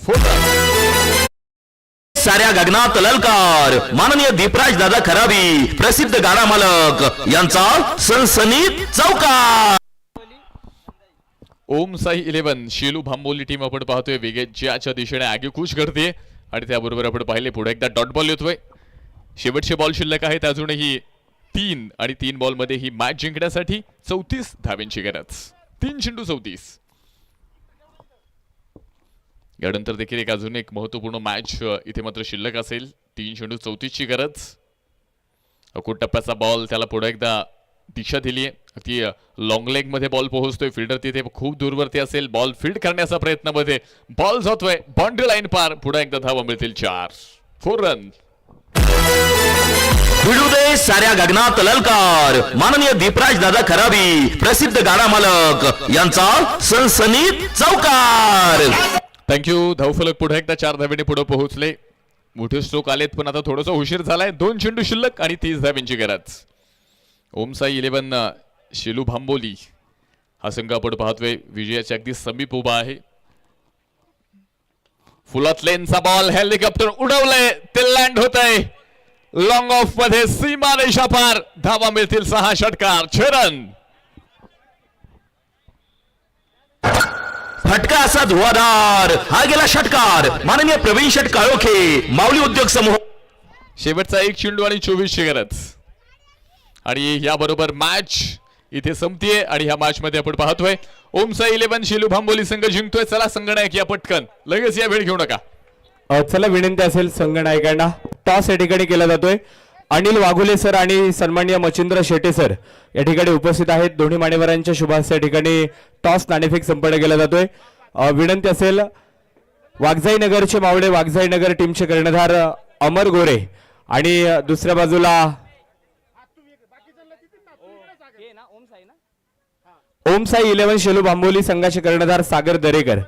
साऱ्या गगनात ललकार. माननीय दीपराज दादा खराबी प्रसिद्ध गाडा मालक यांचा सनसनीत चौकार. ओम साई 11 शेलू भांबोली टीम आपण पाहतोय वेगेच्या दिशेने आगेकूच घडते आणि त्याबरोबर आपण पाहिले पुढे एकदा डॉट बॉल येतोय. शेवटचे बॉल शिल्लक आहेत अजूनही 3 आणि 3 बॉल मध्ये ही मॅच जिंकण्यासाठी 34 धावेंची गरज. 3 चेंडू 34. यानंतर देखील अजून एक महत्वपूर्ण मॅच इथे मात्र शिल्लक असेल. 3 चेंडू 34 ची गरज. अकुट टप्प्याचा बॉल त्याला पुढे एकदा दिशा दिली आहे. ती लॉंग लेग मध्ये बॉल पोहोचतोय. फिल्डर तिथे खूप दूरवरती असेल. बॉल फील्ड करण्याचा प्रयत्न मध्ये बॉल जातोय बाउंड्री लाईन पार. पुढे एकदा धावा मिळतील 4 रन. भिडू दे साऱ्या गगनात ललकार. माननीय दीपराज दादा खराबी प्रसिद्ध गाडा मालक यांचा सनसनीत चौकार. थँक्यू. धावफलक पुढे एकदा 4 धावेने पुढे पोहोचले. मोठे स्ट्रोक आलेत पण आता थोडासा उशीर झालाय. 2 चेंडू शिल्लक आणि 30 धावेंची गरज. ओमसाई 11 शेलू भांबोली हा संघ आपण पाहतोय विजयाच्या अगदी समीप उभा आहे. फुलात लेनचा बॉल हेलिकॉप्टर उडवलंय. ते लँड होत आहे लॉंग ऑफ मध्ये. सीमा रेषा पार. धावा मिळतील 6 षटकार. 6 रन. फटका असा धुवाधार. हा गेला षटकार. माननीय प्रवीण शेट काळोखे माऊली उद्योग समूह. शेवटचा 1 चेंडू आणि 24 ची गरज. आणि याबरोबर मॅच इथे संपतीये आणि ह्या मॅच मध्ये आपण पाहतोय ओमसाई 11 शेलू भांबोली संघ जिंकतोय. चला संगणक या पटकन लगेच या वेळ घेऊ नका. चला विनंती असेल संघनायकांना. टॉस या ठिकाणी केला जातोय. अनिल वाघुले सर आणि सन्माननीय मच्छिंद्र शेटे सर या ठिकाणी उपस्थित आहेत. दोन्ही मान्यवरांच्या शुभास या ठिकाणी टॉस नाणेफेक संपन्न केला जातोय. विनंती असेल वाघजाई नगरचे मावळे वाघजाई नगर टीमचे कर्णधार अमर गोरे आणि दुसऱ्या बाजूला ओमसाई 11 शेलू भांबोली संघाचे कर्णधार सागर दरेकर